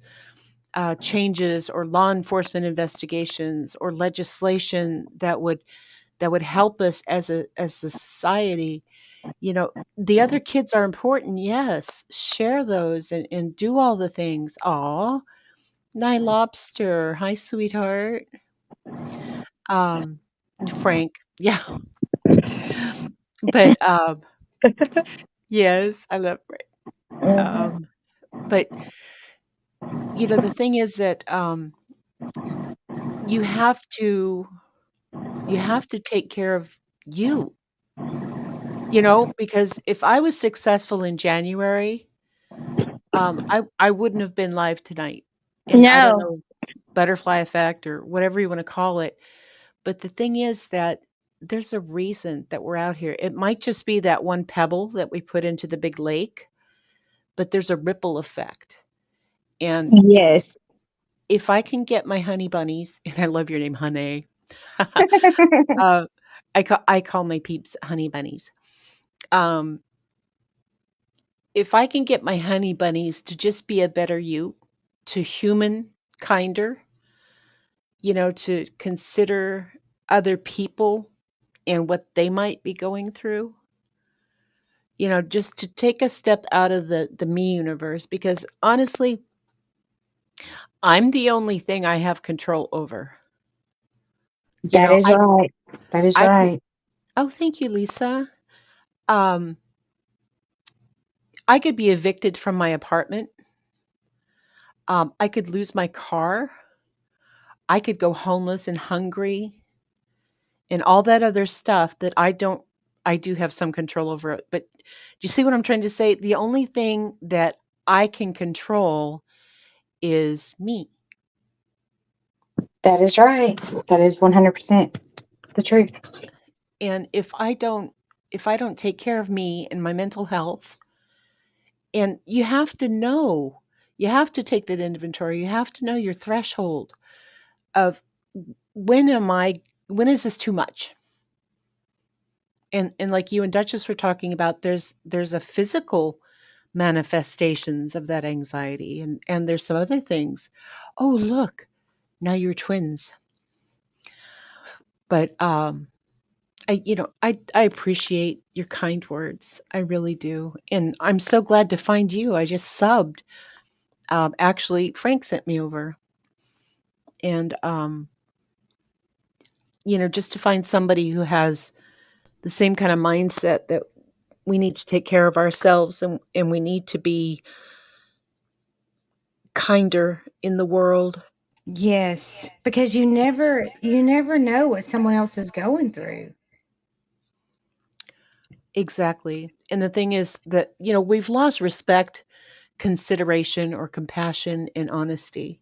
changes or law enforcement investigations or legislation that would help us as a society. The other kids are important, yes. Share those and do all the things. Aw, Nye Lobster, hi sweetheart. Um, Frank, yeah, but yes, I love Frank. But the thing is that you have to take care of you, because if I was successful in January, I wouldn't have been live tonight. And I don't No, know. butterfly effect or whatever you want to call it. But the thing is that there's a reason that we're out here. It might just be that one pebble that we put into the big lake, but there's a ripple effect. And Yes. if I can get my honey bunnies, and I love your name, Honey. uh, I call my peeps honey bunnies. Um, if I can get my honey bunnies to just be a better you, to human kinder, to consider other people and what they might be going through, just to take a step out of the me universe, because honestly, I'm the only thing I have control over. You That know, is I right. That is I could. right. Oh, thank you, Lisa. Um, I could be evicted from my apartment. I could lose my car. I could go homeless and hungry and all that other stuff that I do have some control over it. But do you see what I'm trying to say? The only thing that I can control is me. That is right. That is 100% the truth. And if I don't take care of me and my mental health, and you have to take that inventory. You have to know your threshold of when is this too much? And like you and Duchess were talking about, there's a physical manifestations of that anxiety, and there's some other things. Oh, look, now you're twins. But I appreciate your kind words. I really do. And I'm so glad to find you. I just subbed. Actually, Frank sent me over. And just to find somebody who has the same kind of mindset that we need to take care of ourselves, and we need to be kinder in the world. Yes, because you never know what someone else is going through. Exactly. And the thing is that, we've lost respect, consideration, or compassion and honesty.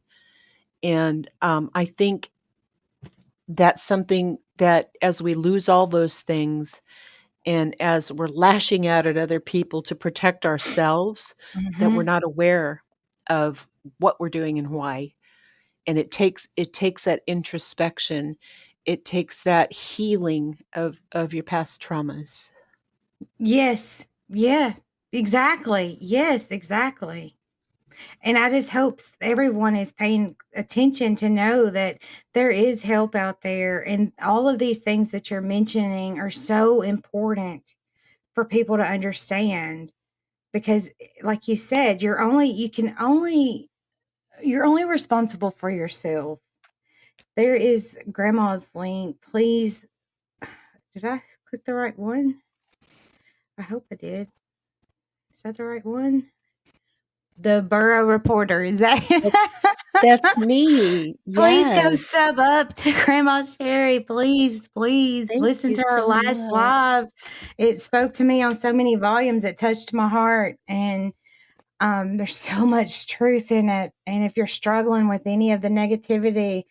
And I think that's something that as we lose all those things, and as we're lashing out at other people to protect ourselves, that we're Mhm. not aware of what we're doing and why. And it takes that introspection. It takes that healing of your past traumas. Yes. Yeah. Exactly. Yes, exactly. And I just hope everyone is paying attention to know that there is help out there, and all of these things that you're mentioning are so important for people to understand because like you said, you're only responsible for yourself. There is grandma's link. Please, did I click the right one? I hope I did. Is that the right one? The Borough Reporter. Is that? That's me. Please go Yes. sub up to Grandma Sherry. Please, please Thank listen you to her so last much. live. It spoke to me on so many volumes. It touched my heart. And there's so much truth in it. And if you're struggling with any of the negativity,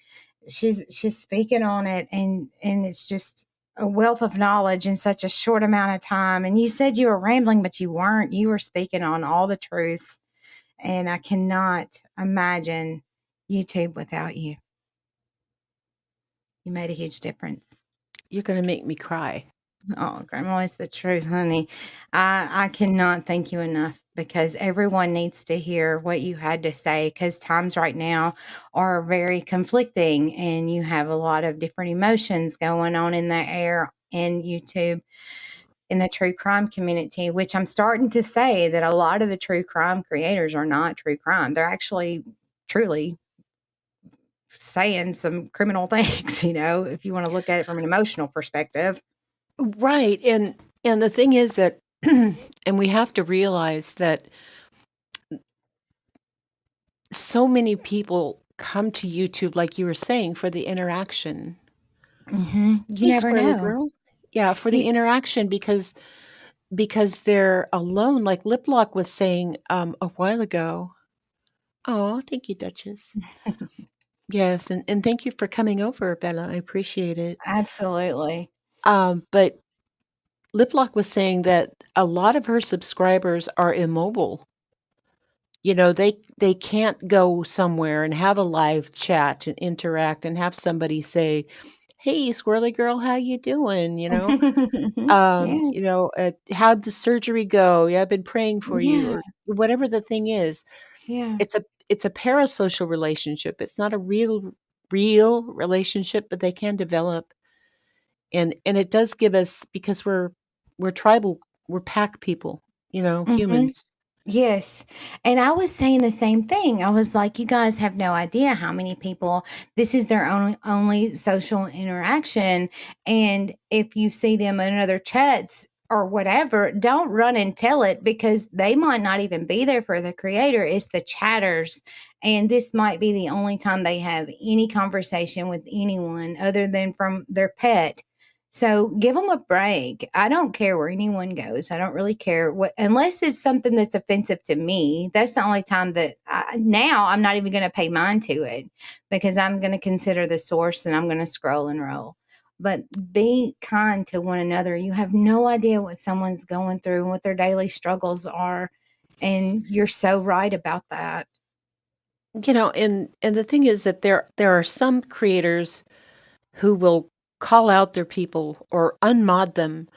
she's speaking on it, and it's just a wealth of knowledge in such a short amount of time. And you said you were rambling, but you weren't. You were speaking on all the truth. And I cannot imagine YouTube without you. You made a huge difference. You're going to make me cry. Oh, Grandma, it's the truth, honey. I cannot thank you enough because everyone needs to hear what you had to say because times right now are very conflicting and you have a lot of different emotions going on in the air in YouTube in the true crime community, which I'm starting to say that a lot of the true crime creators are not true crime. They're actually truly saying some criminal things, if you want to look at it from an emotional perspective. Right. And the thing is that and we have to realize that so many people come to YouTube, like you were saying, for the interaction. You Hey, never Squirrely know. Girl. Yeah, for the You interaction, because they're alone, like Liplock was saying a while ago. Oh, thank you, Duchess. Yes, and thank you for coming over, Bella. I appreciate it. Absolutely. But Liplock was saying that a lot of her subscribers are immobile. They can't go somewhere and have a live chat and interact and have somebody say, "Hey, squirrely girl, how you doing?" Yeah. How'd the surgery go? Yeah, I've been praying for you, Yeah. or whatever the thing is. Yeah. It's a parasocial relationship. It's not a real relationship, but they can develop, and it does give us, because we're tribal, we're pack people, Hmm. humans. Yes. And I was saying the same thing. I was like, you guys have no idea how many people this is their only social interaction. And if you see them in other chats or whatever, don't run and tell it because they might not even be there for the creator. It's the chatters. And this might be the only time they have any conversation with anyone other than from their pet. So give them a break. I don't care where anyone goes. I don't really care what, unless it's something that's offensive to me. That's the only time that now I'm not even going to pay mind to it because I'm going to consider the source and I'm going to scroll and roll. But be kind to one another. You have no idea what someone's going through and what their daily struggles are. And you're so right about that. And the thing is that there are some creators who will call out their people or unmod them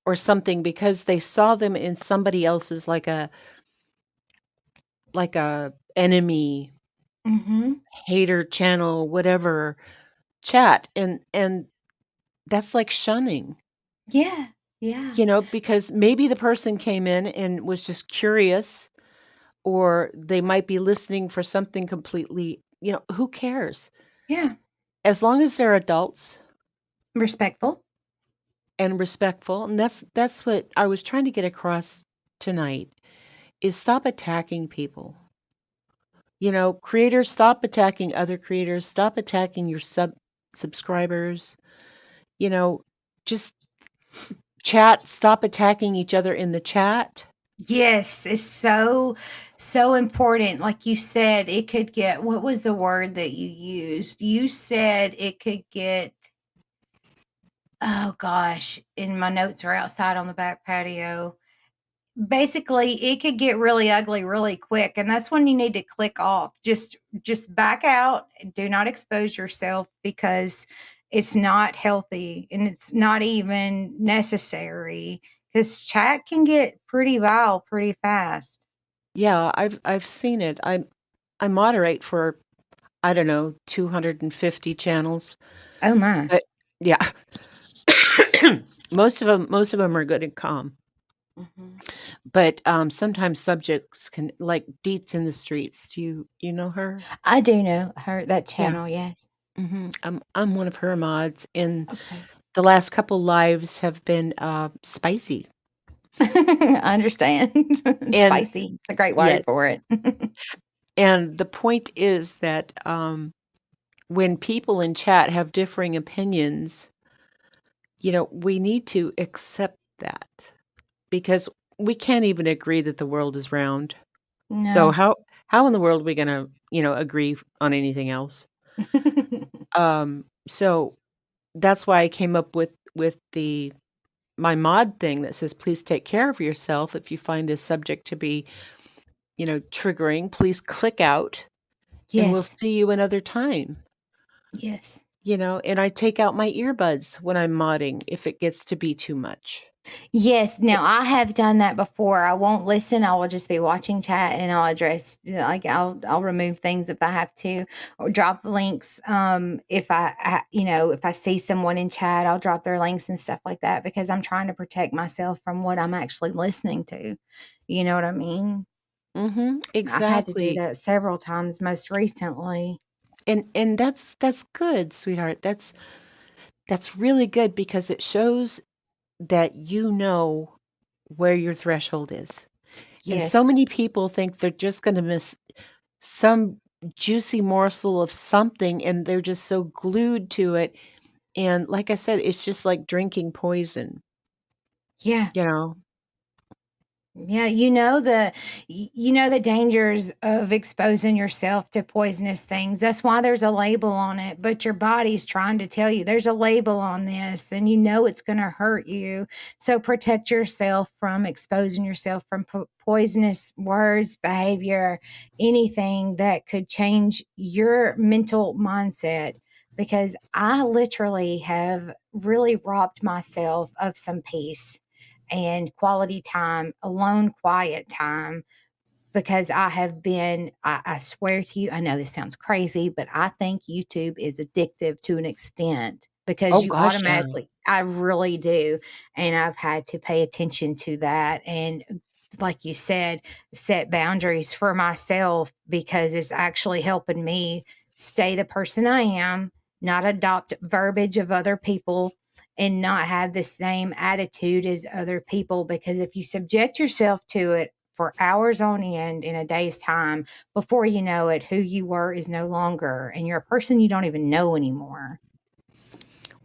or something because they saw them in somebody else's, like a enemy, Mm-hmm. hater channel, whatever, chat, and that's like shunning. Yeah. Yeah. Because maybe the person came in and was just curious, or they might be listening for something completely, who cares? Yeah. As long as they're adults Respectful. and respectful, and that's what I was trying to get across tonight, is stop attacking people. Creators, stop attacking other creators, stop attacking your subscribers, you know, just chat, stop attacking each other in the chat. Yes, it's so, so important. Like you said, it could get, what was the word that you used? You said it could get, oh gosh, and my notes are outside on the back patio. Basically, it could get really ugly really quick, and that's when you need to click off. Just back out, do not expose yourself because it's not healthy and it's not even necessary because chat can get pretty vile pretty fast. Yeah, I've seen it. I moderate for, I don't know, 250 channels. Oh my. But yeah. Most of them are good and calm. Mhm. But sometimes subjects can, like Deets in the Streets. Do you know her? I do know her that Yeah. channel, yes. I'm one of her mods, and Okay. the last couple lives have been spicy. I understand. And Spicy, a great yes, word for it. and the point is that when people in chat have differing opinions, we need to accept that, because we can't even agree that the world is round. So No. how in the world are we gonna, agree on anything else? So that's why I came up with the my mod thing that says, please take care of yourself. If you find this subject to be, triggering, please click out, and we'll Yes. see you another time. Yes. And I take out my earbuds when I'm modding if it gets to be too much. Yes. Now I have done that before. I won't listen. I will just be watching chat and I'll address like I'll remove things if I have to or drop links. If if I see someone in chat, I'll drop their links and stuff like that because I'm trying to protect myself from what I'm actually listening to. You know what I mean? I've had to do Exactly. that several times most recently. And that's good, sweetheart. That's really good, because it shows that where your threshold is. And so Yes. many people think they're just going to miss some juicy morsel of something, and they're just so glued to it. And like I said, it's just like drinking poison, Yeah. you know. Yeah, you know the dangers of exposing yourself to poisonous things. That's why there's a label on it, but your body's trying to tell you there's a label on this and you know it's going to hurt you. So protect yourself from exposing yourself from poisonous words, behavior, anything that could change your mental mindset, because I literally have really robbed myself of some peace and quality time, alone, quiet time, because I have been, I swear to you, I know this sounds crazy, but I think YouTube is addictive to an extent because Oh you gosh, yeah. automatically, I really do. And I've had to pay attention to that. And like you said, set boundaries for myself because it's actually helping me stay the person I am, not adopt verbiage of other people, and not have the same attitude as other people. Because if you subject yourself to it for hours on end in a day's time, before you know it, who you were is no longer, and you're a person you don't even know anymore.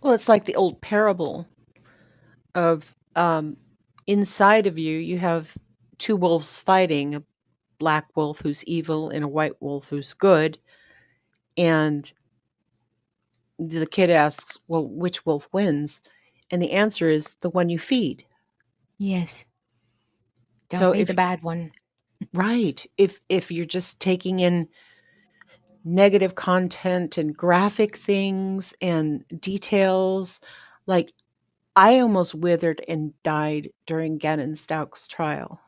Well, it's like the old parable of inside of you, you have two wolves fighting, a black wolf who's evil and a white wolf who's good. And the kid asks, well, which wolf wins? And the answer is the one you feed. Yes. Don't So be the if bad one. right, if you're just taking in negative content and graphic things and details, like I almost withered and died during Gannon Stauch's trial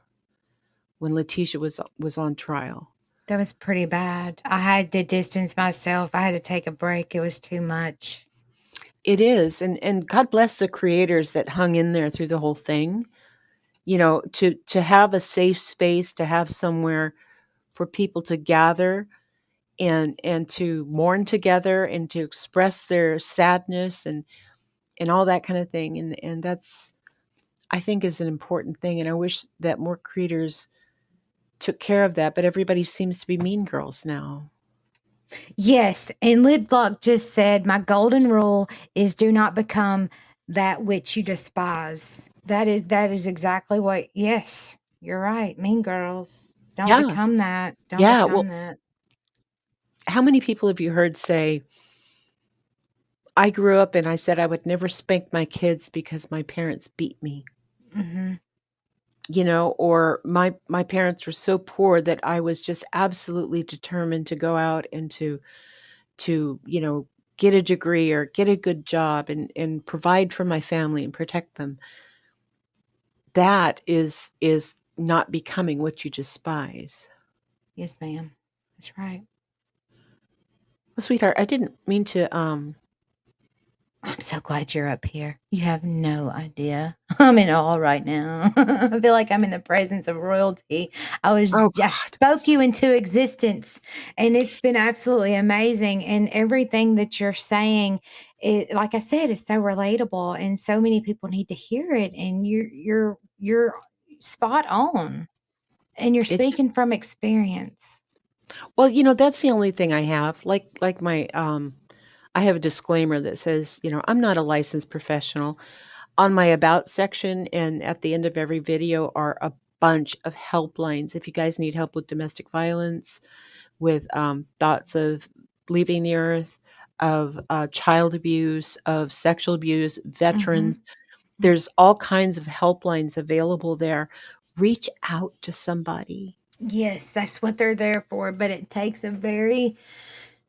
when Letitia was on trial. That was pretty bad. I had to distance myself. I had to take a break. It was too much. It is, and God bless the creators that hung in there through the whole thing. You know, to have a safe space, to have somewhere for people to gather and to mourn together and to express their sadness and all that kind of thing. And that's, I think, is an important thing. And I wish that more creators took care of that, but everybody seems to be mean girls now. Yes, and Lidlock just said, "My golden rule is do not become that which you despise." That is exactly what. Yes, you're right. Mean girls. Don't Yeah. become that. Don't Yeah. become Well, that. how many people have you heard say, I grew up and I said I would never spank my kids because my parents beat me? Mhm. You know, or my parents were so poor that I was just absolutely determined to go out and to get a degree or get a good job and provide for my family and protect them. That is not becoming what you despise. Yes, ma'am. That's right. Well, sweetheart, I didn't mean to I'm so glad you're up here. You have no idea. I'm in awe right now. I feel like I'm in the presence of royalty. oh I God. spoke you into existence, and it's been absolutely amazing. And everything that you're saying, like I said, is so relatable, and so many people need to hear it. And you're spot on, and you're It's speaking from experience. well, that's the only thing I have. Like my I have a disclaimer that says, I'm not a licensed professional. On my about section and at the end of every video are a bunch of helplines. If you guys need help with domestic violence, with thoughts of leaving the earth, of child abuse, of sexual abuse, Mhm. veterans, there's all kinds of helplines available there. Reach out to somebody. Yes, that's what they're there for. But it takes a very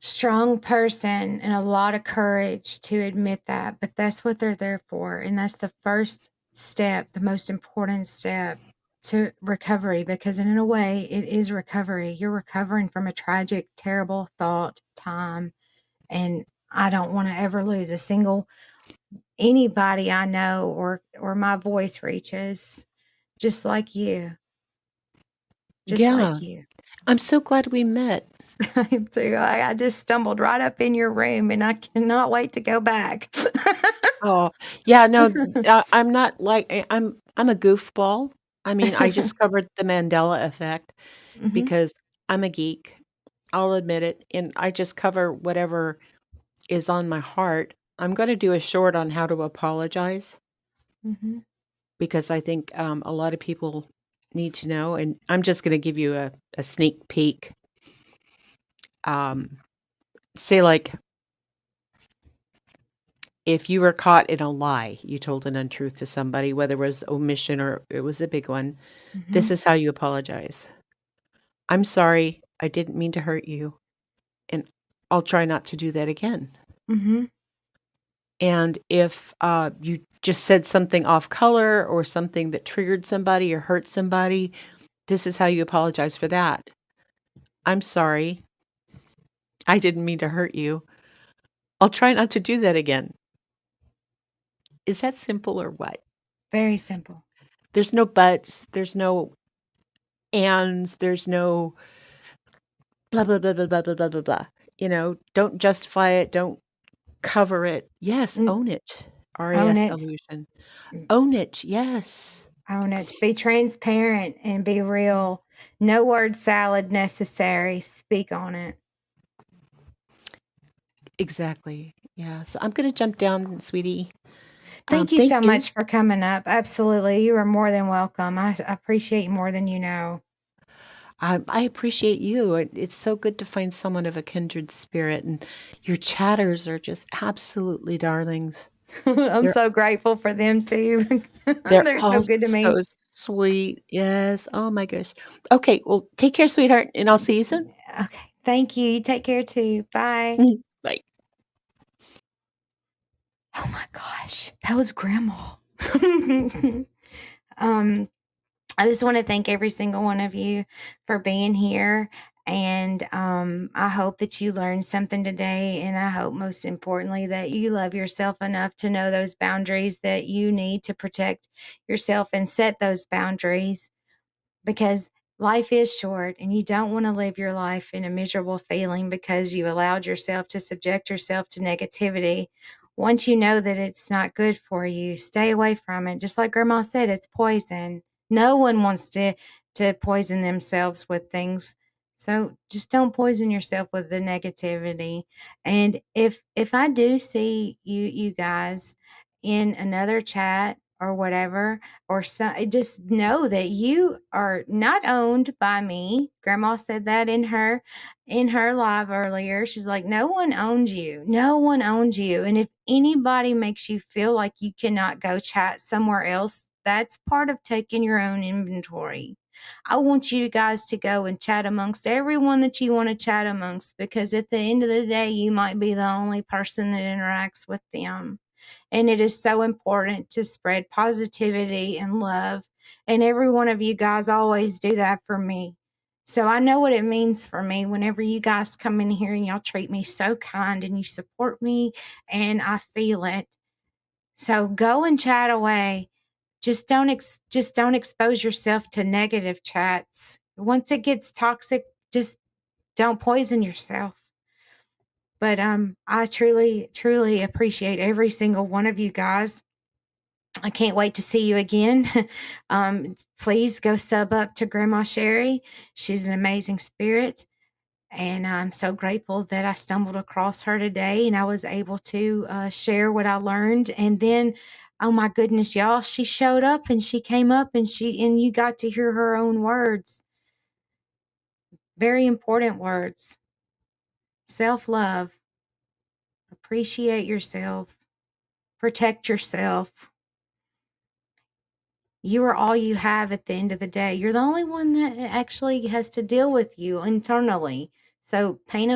strong person and a lot of courage to admit that. But that's what they're there for. And that's the first step, the most important step to recovery, because in a way, it is recovery. You're recovering from a tragic, terrible thought, time. And I don't want to ever lose a single anybody I know or my voice reaches, just like you, just Yeah, like you. I'm so glad we met. I do. I just stumbled right up in your room and I cannot wait to go back. Oh, yeah, no, I'm not like I'm a goofball. I mean, I just covered the Mandela effect Mhm, because I'm a geek. I'll admit it, and I just cover whatever is on my heart. I'm going to do a short on how to apologize mhm. because I think a lot of people need to know, and I'm just going to give you a sneak peek. Say, like, if you were caught in a lie, you told an untruth to somebody, whether it was omission or it was a big one, this Mhm. is how you apologize. I'm sorry, I didn't mean to hurt you, and I'll try not to do that again. Mhm. And if you just said something off color or something that triggered somebody or hurt somebody, this is how you apologize for that. I'm sorry, I didn't mean to hurt you. I'll try not to do that again. Is that simple or what? Very simple. There's no buts, there's no ands, there's no blah, blah, blah, blah, blah, blah, blah, blah, blah. Don't justify it, don't cover it. Yes, Mm, own it. Own RAS it. illusion. Mm, Own it, yes. Own it. Be transparent and be real. No word salad necessary. Speak on it. Exactly. Yeah. So I'm going to jump down, sweetie. Thank you Thank so you. much for coming up. Absolutely. You are more than welcome. I appreciate you more than you know. I appreciate you. It's so good to find someone of a kindred spirit, and your chatters are just absolutely darlings. I'm They're so grateful for them too. they're They're all so good to so me. sweet. Yes. Oh my gosh. Okay. Well, take care, sweetheart, and I'll see you soon. Okay. Thank you. You take care too. Bye. Bye. Oh my gosh. That was grandma. um I just want to thank every single one of you for being here. And I hope that you learned something today. And I hope, most importantly, that you love yourself enough to know those boundaries that you need to protect yourself and set those boundaries, because life is short and you don't want to live your life in a miserable feeling because you allowed yourself to subject yourself to negativity. Once you know that it's not good for you, stay away from it. Just like grandma said, it's poison. No one wants to poison themselves with things. So just don't poison yourself with the negativity. And if I do see you guys in another chat or whatever, or just know that you are not owned by me. Grandma said that in her live earlier. She's like, no one owns you. No one owns you. And if anybody makes you feel like you cannot go chat somewhere else, that's part of taking your own inventory. I want you guys to go and chat amongst everyone that you want to chat amongst, because at the end of the day, you might be the only person that interacts with them. And it is so important to spread positivity and love. And every one of you guys always do that for me. So I know what it means for me whenever you guys come in here and y'all treat me so kind and you support me, and I feel it. So go and chat away. Just don't expose yourself to negative chats. Once it gets toxic, just don't poison yourself. But I truly, truly appreciate every single one of you guys. I can't wait to see you again. Please go sub up to Grandma Sherry. She's an amazing spirit. And I'm so grateful that I stumbled across her today and I was able to share what I learned. And then, oh my goodness, y'all, she showed up and she came up and you got to hear her own words. Very important words. Self-love. Appreciate yourself. Protect yourself. You are all you have at the end of the day. You're the only one that actually has to deal with you internally. So paint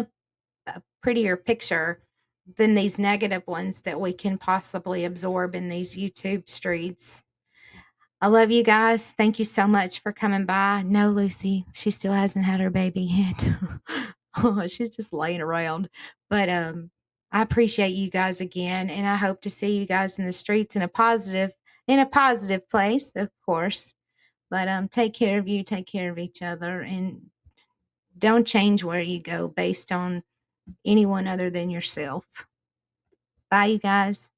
a prettier picture than these negative ones that we can possibly absorb in these YouTube streets. I love you guys. Thank you so much for coming by. No, Lucy, she still hasn't had her baby yet. Oh, she's just laying around. But I appreciate you guys again, and I hope to see you guys in the streets in a positive place, of course. But take care of you, take care of each other, and don't change where you go based on anyone other than yourself. Bye, you guys.